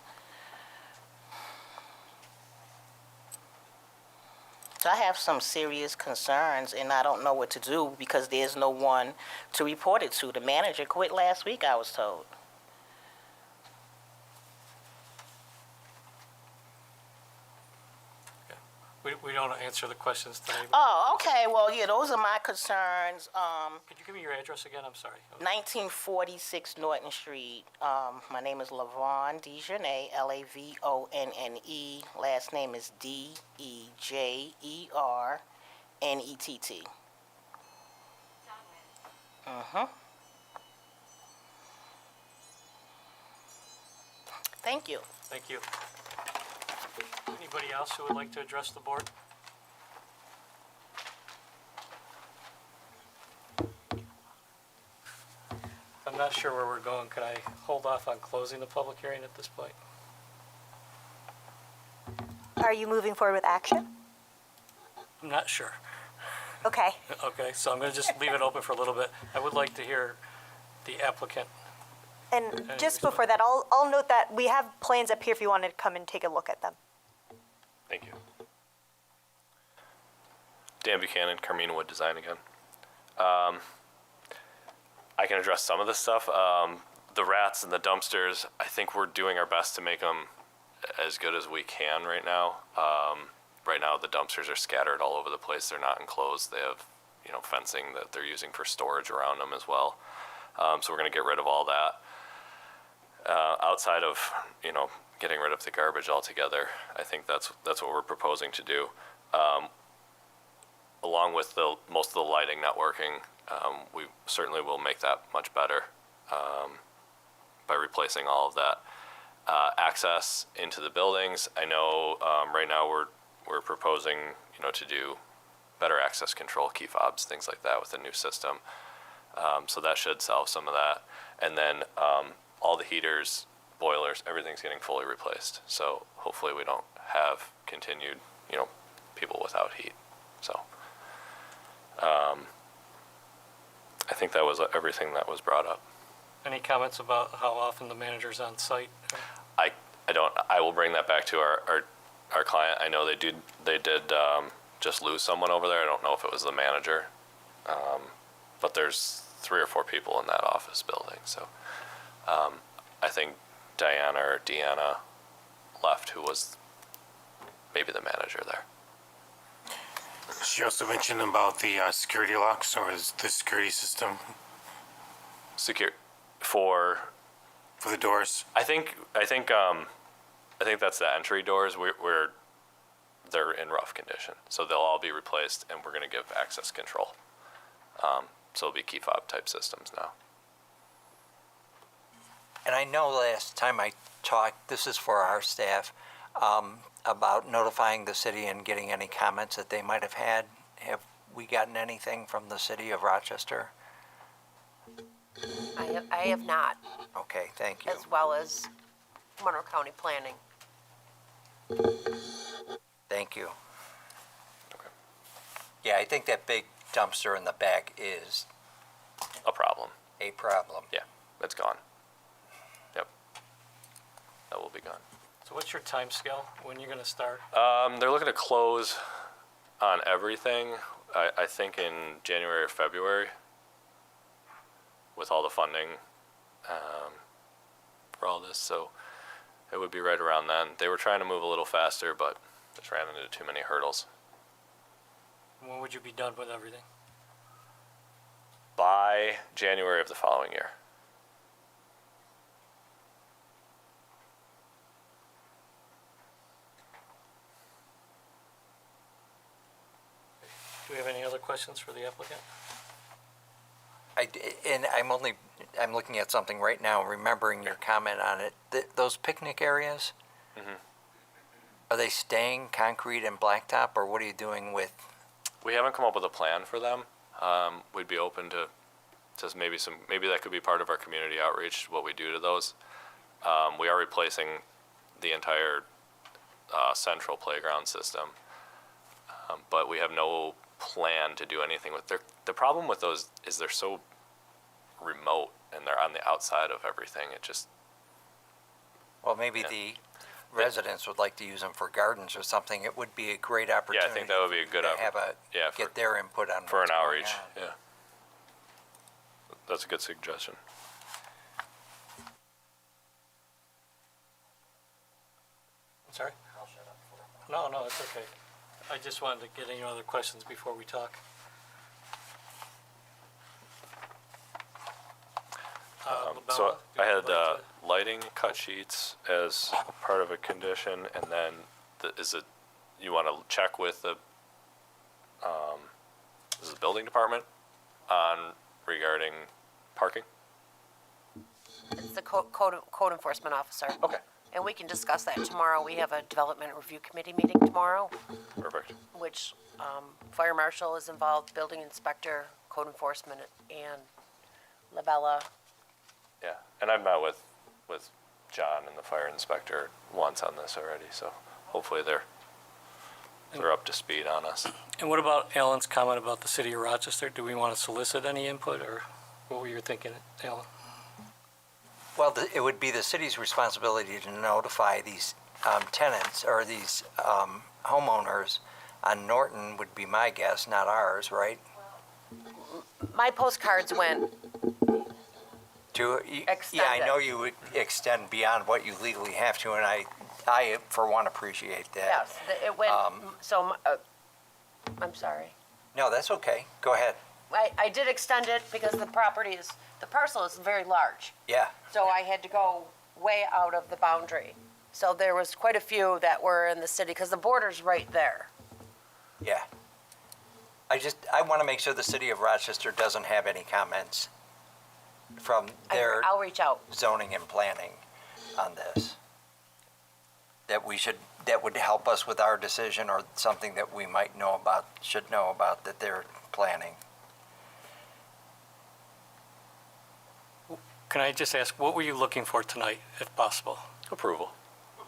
S13: So I have some serious concerns, and I don't know what to do because there's no one to report it to. The manager quit last week, I was told.
S1: We don't answer the questions today.
S13: Oh, okay. Well, yeah, those are my concerns.
S1: Could you give me your address again? I'm sorry.
S13: 1946 Norton Street. My name is Lavon Dejanay, Lavonne. Last name is Dejernett. Thank you.
S1: Thank you. Anybody else who would like to address the board? I'm not sure where we're going. Could I hold off on closing the public hearing at this point?
S8: Are you moving forward with action?
S1: I'm not sure.
S8: Okay.
S1: Okay, so I'm going to just leave it open for a little bit. I would like to hear the applicant.
S8: And just before that, I'll note that we have plans up here if you wanted to come and take a look at them.
S12: Thank you. Dan Buchanan, Carmina Wood Design again. I can address some of this stuff. The rats and the dumpsters, I think we're doing our best to make them as good as we can right now. Right now, the dumpsters are scattered all over the place. They're not enclosed. They have, fencing that they're using for storage around them as well. So we're going to get rid of all that. Outside of, getting rid of the garbage altogether, I think that's what we're proposing to do. Along with most of the lighting not working, we certainly will make that much better by replacing all of that. Access into the buildings, I know right now we're proposing, to do better access control, key fobs, things like that with the new system. So that should solve some of that. And then all the heaters, boilers, everything's getting fully replaced. So hopefully we don't have continued, people without heat. So I think that was everything that was brought up.
S1: Any comments about how often the manager's on site?
S12: I will bring that back to our client. I know they did just lose someone over there. I don't know if it was the manager. But there's 3 or 4 people in that office building. So I think Diana or Deanna left, who was maybe the manager there.
S4: She also mentioned about the security locks or the security system
S12: For
S4: the doors.
S12: I think that's the entry doors. They're in rough condition, so they'll all be replaced, and we're going to give access control. So it'll be key fob type systems now.
S9: And I know last time I talked, this is for our staff, about notifying the city and getting any comments that they might have had. Have we gotten anything from the city of Rochester?
S2: I have not,
S9: Okay, thank you.
S2: as well as Monroe County Planning.
S9: Thank you. Yeah, I think that big dumpster in the back is
S12: A problem.
S9: a problem.
S12: Yeah, it's gone. Yep. That will be gone.
S1: So what's your time scale? When you're going to start?
S12: They're looking to close on everything, I think in January or February, with all the funding for all this. So it would be right around then. They were trying to move a little faster, but just ran into too many hurdles.
S1: When would you be done with everything?
S12: By January of the following year.
S1: Do we have any other questions for the applicant?
S9: I'm looking at something right now, remembering your comment on it. Those picnic areas, are they staying concrete and blacktop, or what are you doing with?
S12: We haven't come up with a plan for them. We'd be open to maybe that could be part of our community outreach, what we do to those. We are replacing the entire central playground system, but we have no plan to do anything with the problem with those is they're so remote and they're on the outside of everything. It just
S9: Well, maybe the residents would like to use them for gardens or something. It would be a great opportunity.
S12: I think that would be a good
S9: to have get their input on
S12: for
S9: what's
S12: an
S9: going
S12: outreach.
S9: on.
S12: Yeah, that's a good suggestion.
S1: I'm sorry? I'll shut up. No, it's okay. I just wanted to get any other questions before we talk.
S12: So
S1: Labella,
S12: I had
S1: would you like to-
S12: lighting cut sheets as part of a condition, and then you want to check with the building department on regarding parking?
S2: It's the code enforcement officer.
S12: Okay.
S2: And we can discuss that tomorrow. We have a development review committee meeting tomorrow,
S12: Perfect.
S2: which fire marshal is involved, building inspector, code enforcement, and Labella.
S12: Yeah, and I've met with John and the fire inspector once on this already, so hopefully they're up to speed on us.
S1: And what about Alan's comment about the city of Rochester? Do we want to solicit any input, or what were you thinking, Alan?
S9: Well, it would be the city's responsibility to notify these tenants or these homeowners on Norton would be my guess, not ours, right?
S2: My postcards went,
S9: Yeah,
S2: Extend
S9: I
S2: it.
S9: know you would extend beyond what you legally have to, and I for one, appreciate that.
S2: yes, it went, so, I'm sorry.
S9: No, that's okay. Go ahead.
S2: I did extend it because the parcel is very large.
S9: Yeah.
S2: So I had to go way out of the boundary. So there was quite a few that were in the city, because the border's right there.
S9: Yeah. I want to make sure the city of Rochester doesn't have any comments from their
S2: I'll reach out.
S9: zoning and planning on this. That would help us with our decision or something that we might know about, should know about that they're planning.
S1: Can I just ask, what were you looking for tonight, if possible?
S12: Approval.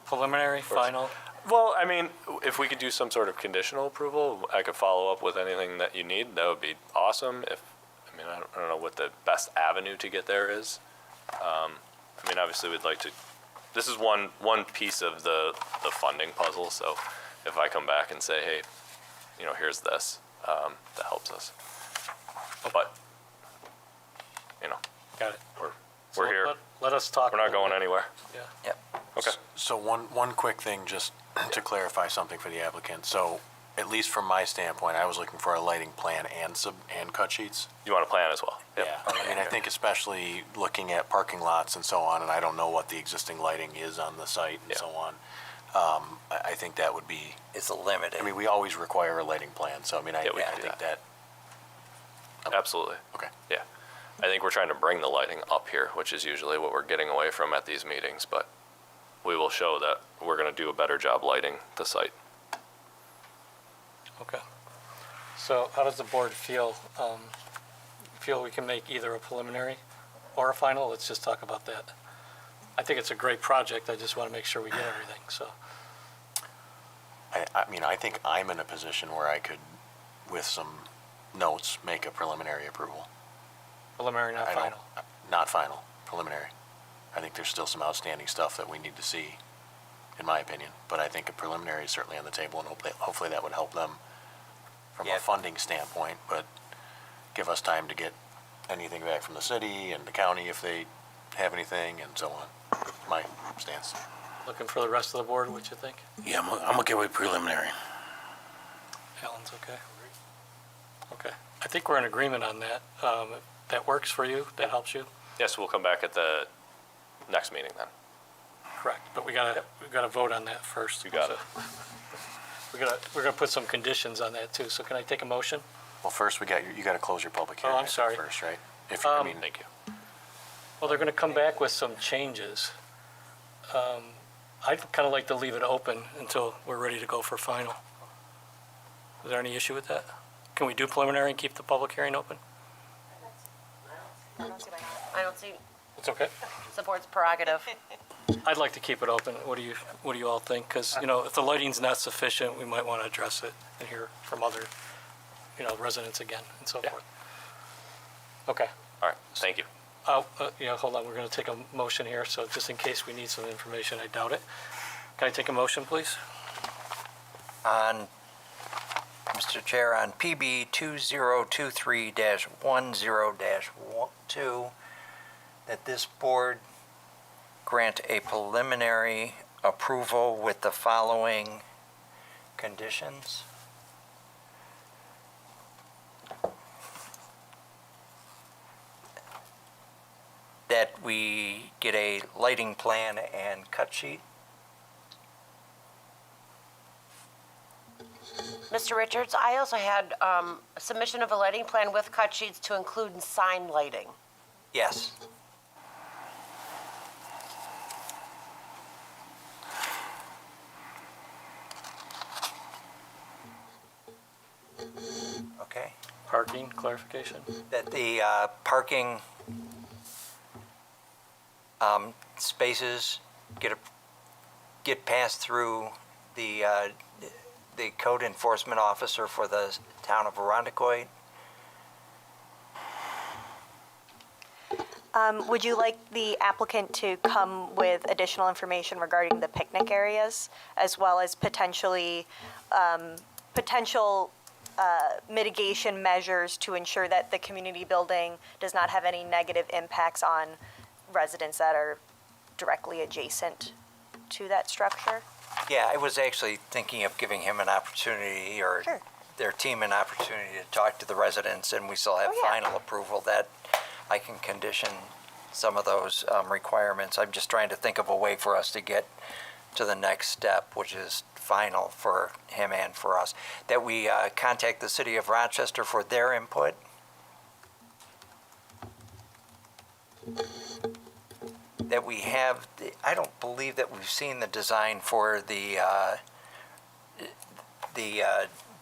S1: Preliminary, final?
S12: Well, I mean, if we could do some sort of conditional approval, I could follow up with anything that you need. That would be awesome. I don't know what the best avenue to get there is. Obviously, we'd like to. This is one piece of the funding puzzle. So, if I come back and say, hey, here's this, that helps us. But,
S1: Got it.
S12: we're here.
S1: Let us talk.
S12: We're not going anywhere.
S1: Yeah.
S9: Yep.
S12: Okay.
S5: So one quick thing, just to clarify something for the applicant. So, at least from my standpoint, I was looking for a lighting plan and cut sheets.
S12: You want a plan as well? Yep.
S5: Yeah, I think especially looking at parking lots and so on, and I don't know what the existing lighting is on the site and so on. I think that would be,
S9: It's limited.
S5: we always require a lighting plan, so I
S12: Yeah, we can do
S5: think that.
S12: Absolutely.
S5: Okay.
S12: Yeah. I think we're trying to bring the lighting up here, which is usually what we're getting away from at these meetings, but we will show that we're going to do a better job lighting the site.
S1: Okay. So how does the board feel? Feel we can make either a preliminary or a final? Let's just talk about that. I think it's a great project. I just want to make sure we get everything, so.
S5: I think I'm in a position where I could, with some notes, make a preliminary approval.
S1: Preliminary, not
S5: I don't-
S1: final.
S5: Not final, preliminary. I think there's still some outstanding stuff that we need to see, in my opinion. But I think a preliminary is certainly on the table, and hopefully that would help them from
S9: Yeah.
S5: a funding standpoint, but give us time to get anything back from the city and the county if they have anything, and so on. My stance.
S1: Looking for the rest of the board, what you think?
S4: Yeah, I'm okay with preliminary.
S1: Alan's okay? Okay. I think we're in agreement on that. If that works for you, that helps you?
S12: Yes, we'll come back at the next meeting then.
S1: Correct, but we gotta vote on that first.
S12: You got it.
S1: We're gonna put some conditions on that too, so can I take a motion?
S5: Well, first, you gotta close your public hearing.
S1: I'm
S5: I think,
S1: sorry.
S5: First, right?
S12: Thank you.
S1: Well, they're gonna come back with some changes. I'd kinda like to leave it open until we're ready to go for final. Is there any issue with that? Can we do preliminary and keep the public hearing open?
S2: I don't see,
S1: It's okay.
S2: it's the board's prerogative.
S1: I'd like to keep it open. What do you all think? Because, if the lighting's not sufficient, we might want to address it and hear from other, residents again and so
S12: Yeah.
S1: forth. Okay.
S12: All right, thank you.
S1: Hold on, we're going to take a motion here, so just in case we need some information, I doubt it. Can I take a motion, please?
S9: On, Mr. Chair, on PB 2023-10-2, that this board grant a preliminary approval with the following conditions. That we get a lighting plan and cut sheet.
S2: Mr. Richards, I also had a submission of a lighting plan with cut sheets to include sign lighting.
S9: Yes. Okay.
S1: Parking clarification?
S9: That the parking spaces get passed through the code enforcement officer for the town of Arundecoit.
S8: Would you like the applicant to come with additional information regarding the picnic areas, as well as potentially, potential mitigation measures to ensure that the community building does not have any negative impacts on residents that are directly adjacent to that structure?
S9: Yeah, I was actually thinking of giving him an opportunity, or
S8: Sure.
S9: their team an opportunity to talk to the residents, and we still have
S8: Oh, yeah.
S9: final approval that I can condition some of those requirements. I'm just trying to think of a way for us to get to the next step, which is final for him and for us, that we contact the city of Rochester for their input. That we have, I don't believe that we've seen the design for the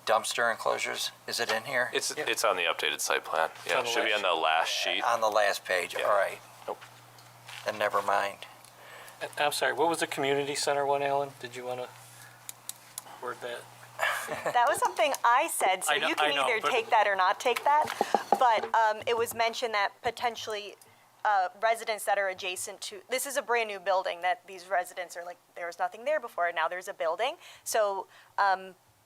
S9: dumpster enclosures. Is it in here?
S12: It's on the updated site plan. Yeah,
S1: on
S12: it
S1: the
S12: should be
S1: last
S12: on the last sheet.
S9: On the last page,
S12: Yeah.
S9: all right.
S12: Nope.
S9: Then never mind.
S1: I'm sorry, what was the community center one, Alan? Did you want to word that?
S8: That was something I said, so
S1: I know-
S8: you can
S1: I know,
S8: either
S1: but-
S8: take that or not take that. But it was mentioned that potentially residents that are adjacent to, this is a brand-new building that these residents are like, there was nothing there before, now there's a building. So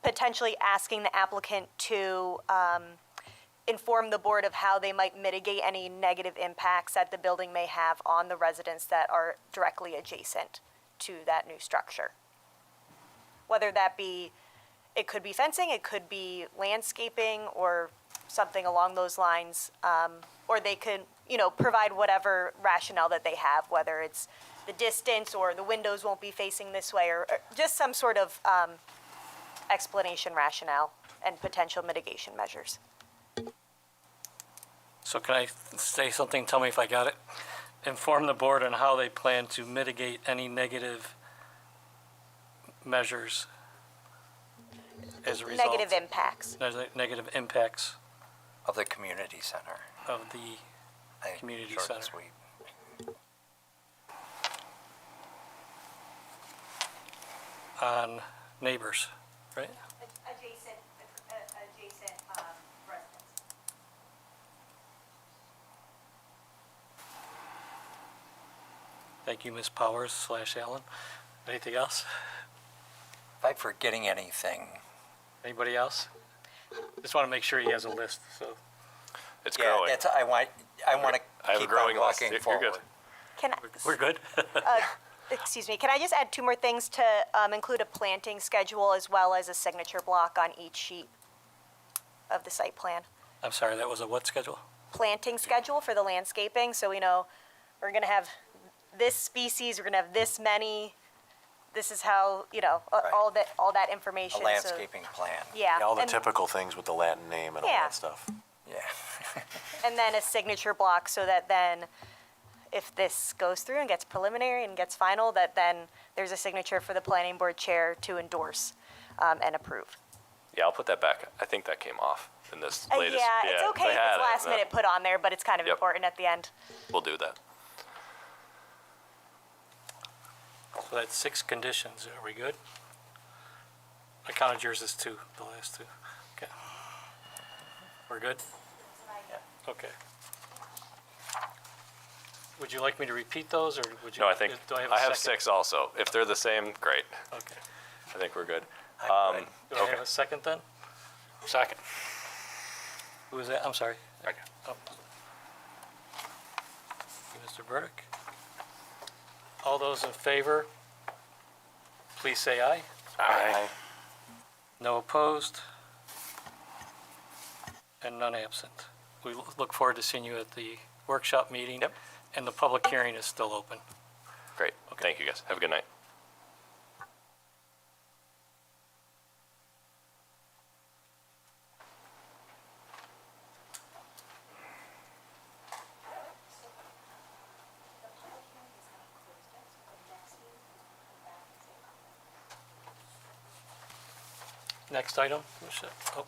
S8: potentially asking the applicant to inform the board of how they might mitigate any negative impacts that the building may have on the residents that are directly adjacent to that new structure. Whether that be, it could be fencing, it could be landscaping, or something along those lines. Or they could, provide whatever rationale that they have, whether it's the distance or the windows won't be facing this way, or just some sort of explanation rationale and potential mitigation measures.
S1: So can I say something? Tell me if I got it. Inform the board on how they plan to mitigate any negative measures as a result.
S8: Negative impacts.
S1: Negative impacts
S9: Of the community center.
S1: of the
S9: I think
S1: Community
S9: short and
S1: center.
S9: sweet.
S1: on neighbors, right?
S8: Adjacent residents.
S1: Thank you, Ms. Powers / Allen. Anything else?
S9: If I'm forgetting anything,
S1: Anybody else? Just want to make sure he has a list, so.
S12: It's
S9: yeah,
S12: growing.
S9: that's, I want to
S12: I have a
S9: keep
S12: growing
S9: on
S12: list.
S9: walking
S12: You're
S9: forward.
S12: good.
S8: Can
S1: We're good?
S8: excuse me, can I just add two more things to include a planting schedule as well as a signature block on each sheet of the site plan?
S1: I'm sorry, that was a what schedule?
S8: Planting schedule for the landscaping, so we know we're gonna have this species, we're gonna have this many, this is how, all that information.
S9: A
S8: so-
S9: landscaping plan.
S8: Yeah.
S5: All the
S8: and-
S5: typical things with the Latin name and all
S8: Yeah.
S5: that stuff.
S9: Yeah.
S8: And then a signature block so that then if this goes through and gets preliminary and gets final, that then there's a signature for the planning board chair to endorse and approve.
S12: Yeah, I'll put that back. I think that came off in this latest.
S8: Yeah, it's okay
S12: they
S8: if
S12: had
S8: it's
S12: it,
S8: last minute put on there, but it's kind of
S12: Yep.
S8: important at the end.
S12: We'll do that.
S1: So that's 6 conditions. Are we good? I counted yours as 2, the last 2. Okay. We're good? Okay. Would you like me to repeat those, or would you?
S12: No, I think
S1: Do I have a
S12: I have
S1: second?
S12: 6 also. If they're the same, great.
S1: Okay.
S12: I think we're good.
S9: I'm good.
S1: Do I have a second then?
S7: Second.
S1: Who was that? I'm sorry.
S7: Okay.
S1: Oh. Mr. Burdick? All those in favor, please say aye.
S7: Aye.
S1: No opposed? And none absent. We look forward to seeing you at the workshop meeting.
S12: Yep.
S1: And the public hearing is still open.
S12: Great. Thank you, guys. Have a good night.
S1: Next item, Michelle. Oh.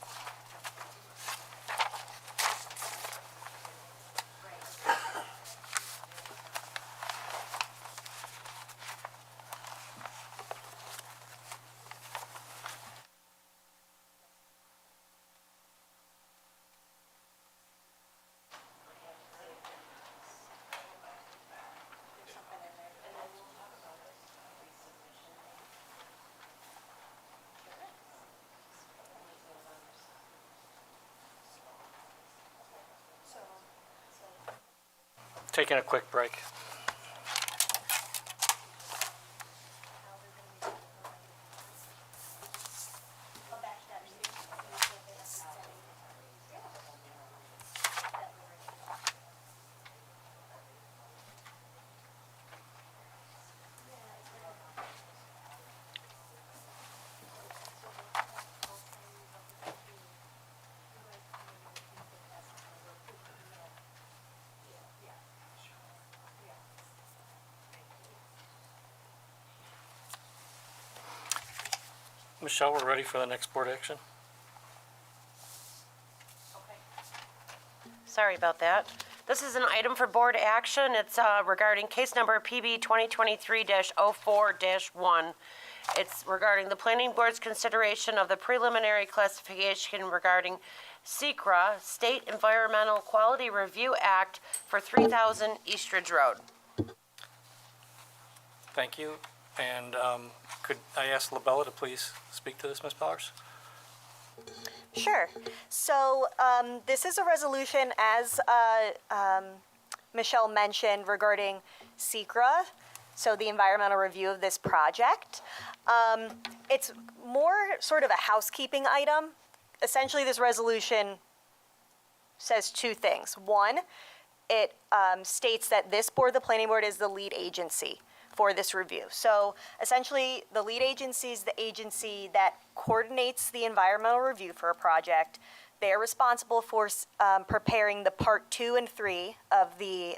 S1: taking a quick break. Michelle, we're ready for the next board action.
S2: Sorry about that. This is an item for board action. It's regarding case number PB 2023-04-1. It's regarding the planning board's consideration of the preliminary classification regarding SECRA, State Environmental Quality Review Act for 3000 Eastridge Road.
S1: Thank you. And could I ask LaBella to please speak to this, Ms. Powers?
S8: Sure. So this is a resolution, as Michelle mentioned, regarding SECRA, so the environmental review of this project. It's more sort of a housekeeping item. Essentially, this resolution says two things. One, it states that this board, the planning board, is the lead agency for this review. So essentially, the lead agency is the agency that coordinates the environmental review for a project. They're responsible for preparing the part 2 and 3 of the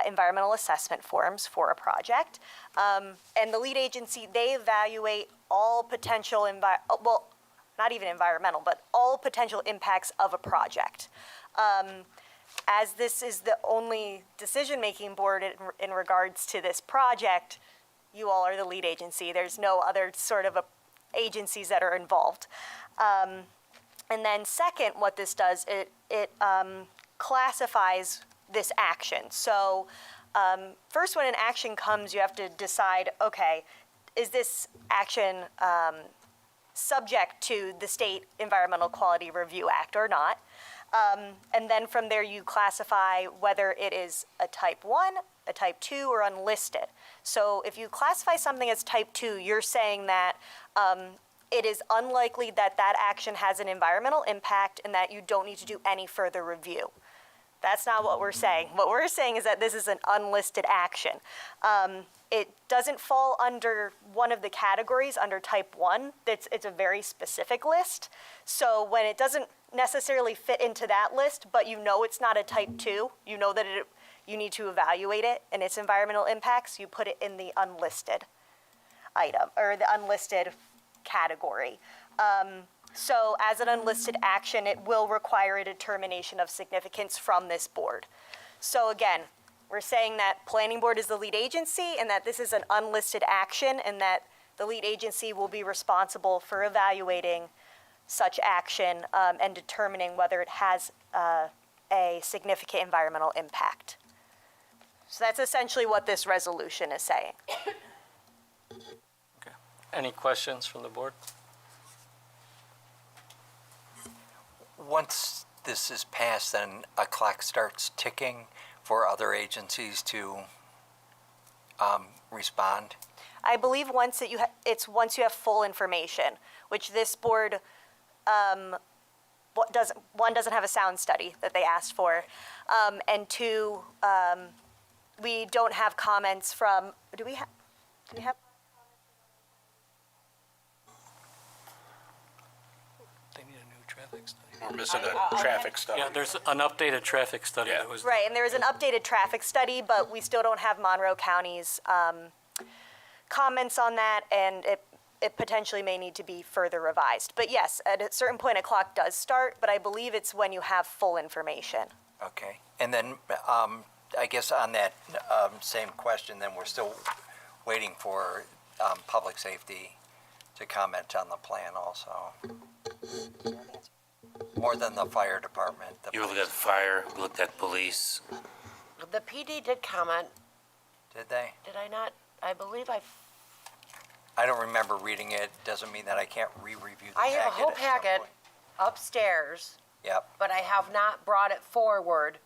S8: environmental assessment forms for a project. And the lead agency, they evaluate all potential, well, not even environmental, but all potential impacts of a project. As this is the only decision-making board in regards to this project, you all are the lead agency. There's no other sort of agencies that are involved. And then second, what this does, it classifies this action. So first, when an action comes, you have to decide, okay, is this action subject to the State Environmental Quality Review Act or not? And then from there, you classify whether it is a type 1, a type 2, or unlisted. So if you classify something as type 2, you're saying that it is unlikely that that action has an environmental impact and that you don't need to do any further review. That's not what we're saying. What we're saying is that this is an unlisted action. It doesn't fall under one of the categories under type 1. It's a very specific list. So when it doesn't necessarily fit into that list, but you know it's not a type 2, you know that you need to evaluate it and its environmental impacts, you put it in the unlisted item or the unlisted category. So as an unlisted action, it will require a determination of significance from this board. So again, we're saying that planning board is the lead agency and that this is an unlisted action and that the lead agency will be responsible for evaluating such action and determining whether it has a significant environmental impact. So that's essentially what this resolution is saying.
S1: Okay. Any questions from the board?
S9: Once this is passed, then a clock starts ticking for other agencies to respond?
S8: I believe once that once you have full information, which this board doesn't have a sound study that they asked for, and two, we don't have comments from. Do we have?
S1: They need a new traffic study.
S7: We're missing a traffic study.
S1: Yeah, there's an updated traffic study that was.
S8: Right, and there was an updated traffic study, but we still don't have Monroe County's comments on that, and it potentially may need to be further revised. But yes, at a certain point, a clock does start, but I believe it's when you have full information.
S9: Okay. And then I guess on that same question, then we're still waiting for public safety to comment on the plan also. More than the fire department.
S4: You looked at fire, looked at police.
S2: The PD did comment.
S9: Did they?
S2: Did I not? I believe
S9: I don't remember reading it. Doesn't mean that I can't re-review the
S2: I
S9: packet.
S2: have a whole
S9: at some
S2: packet
S9: point.
S2: upstairs,
S9: Yep.
S2: but I have not brought it forward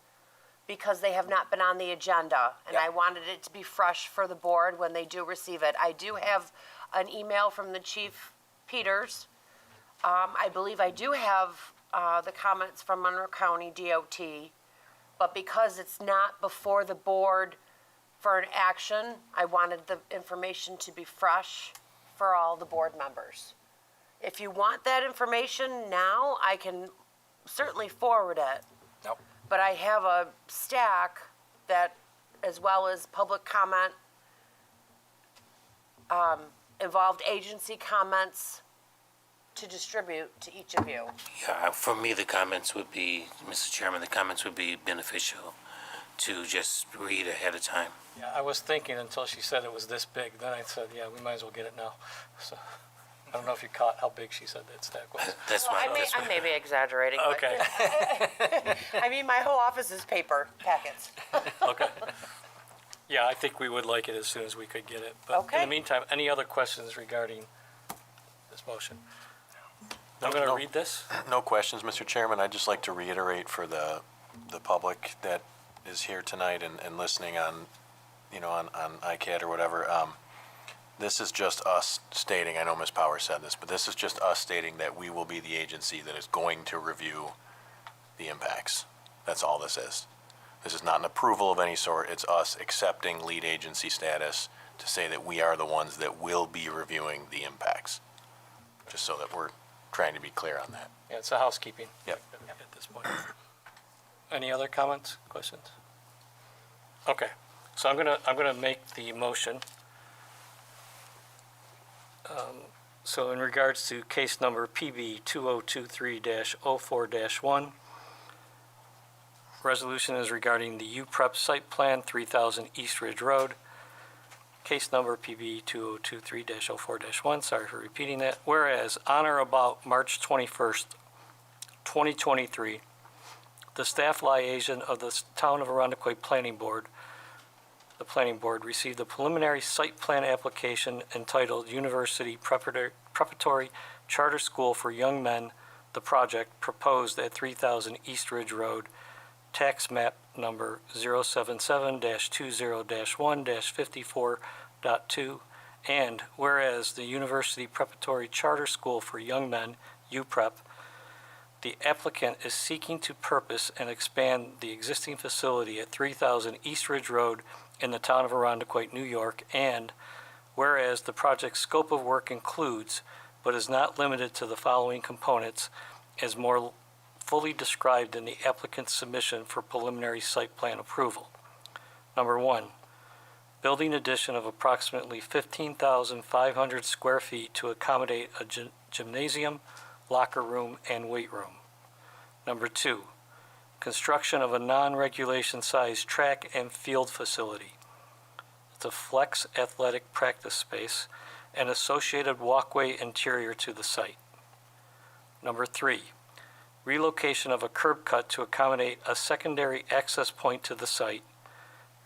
S2: because they have not been on the agenda, and I wanted it to be fresh for the board when they do receive it. I do have an email from the Chief Peters. I believe I do have the comments from Monroe County DOT, but because it's not before the board for an action, I wanted the information to be fresh for all the board members. If you want that information now, I can certainly forward it.
S9: Nope.
S2: But I have a stack that, as well as public comment, involved agency comments to distribute to each of you.
S4: Yeah, for me, the comments would be, Mr. Chairman, the comments would be beneficial to just read ahead of time.
S1: Yeah, I was thinking until she said it was this big, then I said, yeah, we might as well get it now. So, I don't know if you caught how big she said that stack was.
S4: That's
S2: Well,
S4: why.
S2: I may be exaggerating. but-
S1: Okay,
S2: I mean, my whole office is paper packets.
S1: okay. Yeah, I think we would like it as soon as we could get it. But in
S2: Okay.
S1: the meantime, any other questions regarding this motion? I'm going to
S5: No.
S1: read this.
S5: No questions, Mr. Chairman. I'd just like to reiterate for the public that is here tonight and listening on, on ICAD or whatever, this is just us stating, I know Ms. Power said this, but this is just us stating that we will be the agency that is going to review the impacts. That's all this is. This is not an approval of any sort. It's us accepting lead agency status to say that we are the ones that will be reviewing the impacts. Just so that we're trying to be clear on that.
S1: Yeah, it's a housekeeping.
S5: Yep.
S1: At this point. Any other comments, questions? Okay, so I'm gonna make the motion. So in regards to case number PB 2023-04-1, resolution is regarding the UPREP site plan, 3000 East Ridge Road. Case number PB 2023-04-1, sorry for repeating that. Whereas on or about March 21st, 2023, the staff liaison of the Town of Arundecoit Planning Board, the Planning Board received a preliminary site plan application entitled University Preparatory Charter School for Young Men, the project proposed at 3000 East Ridge Road, tax map number 077-20-1-54.2, and whereas the University Preparatory Charter School for Young Men, UPREP, the applicant is seeking to purpose and expand the existing facility at 3000 East Ridge Road in the town of Arundecoit, New York, and whereas the project's scope of work includes, but is not limited to the following components as more fully described in the applicant's submission for preliminary site plan approval. Number one, building addition of approximately 15,500 square feet to accommodate a gymnasium, locker room, and weight room. Number two, construction of a non-regulation size track and field facility. It's a flex athletic practice space and associated walkway interior to the site. Number three, relocation of a curb cut to accommodate a secondary access point to the site,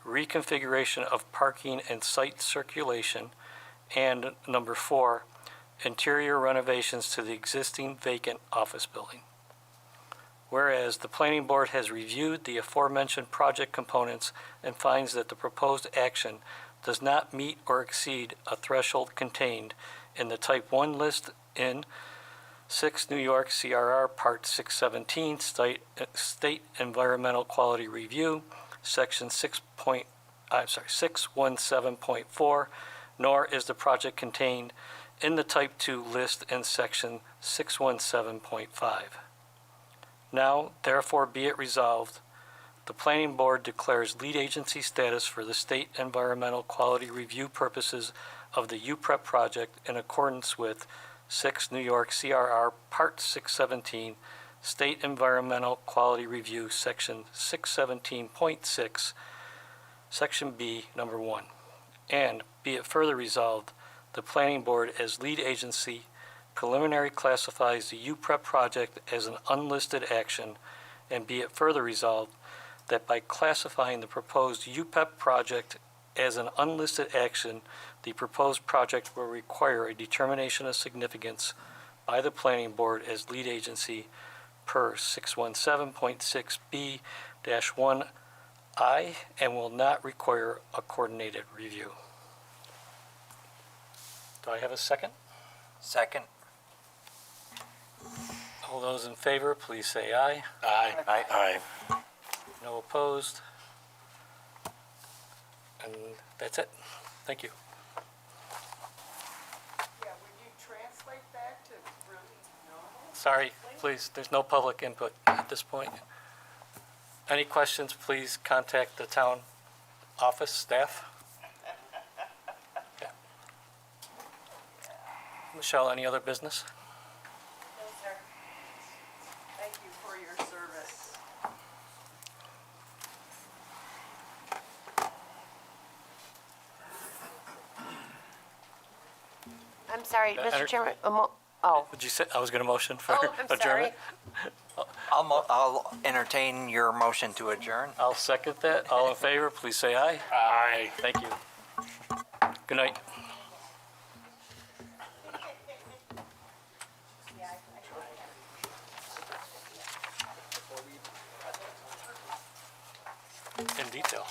S1: reconfiguration of parking and site circulation, and number four, interior renovations to the existing vacant office building. Whereas the Planning Board has reviewed the aforementioned project components and finds that the proposed action does not meet or exceed a threshold contained in the Type 1 list in 6 New York CRR Part 617 State Environmental Quality Review, Section 617.4, nor is the project contained in the Type 2 list in Section 617.5. Now, therefore, be it resolved, the Planning Board declares lead agency status for the State Environmental Quality Review purposes of the UPREP project in accordance with 6 New York CRR Part 617 State Environmental Quality Review, Section 617.6, Section B, Number 1. And be it further resolved, the Planning Board as lead agency preliminary classifies the UPREP project as an unlisted action, and be it further resolved that by classifying the proposed UPEP project as an unlisted action, the proposed project will require a determination of significance by the Planning Board as lead agency per 617.6B-1 aye, and will not require a coordinated review. Do I have a second?
S9: Second?
S1: All those in favor, please say aye.
S7: Aye.
S4: Aye.
S1: No opposed? And that's it. Thank you.
S14: Yeah, would you translate that to really normal?
S1: Sorry, please, there's no public input at this point. Any questions, please contact the town office staff. Yeah. Michelle, any other business?
S14: No, sir. Thank you for your service.
S2: I'm sorry,
S1: Enter-
S2: Mr. Chairman, oh,
S1: Would you say, I was going to motion for
S2: Oh, I'm sorry.
S1: adjournment?
S9: I'll entertain your motion to adjourn.
S1: I'll second that. All in favor, please say aye.
S7: Aye.
S1: Thank you. Good night. In detail.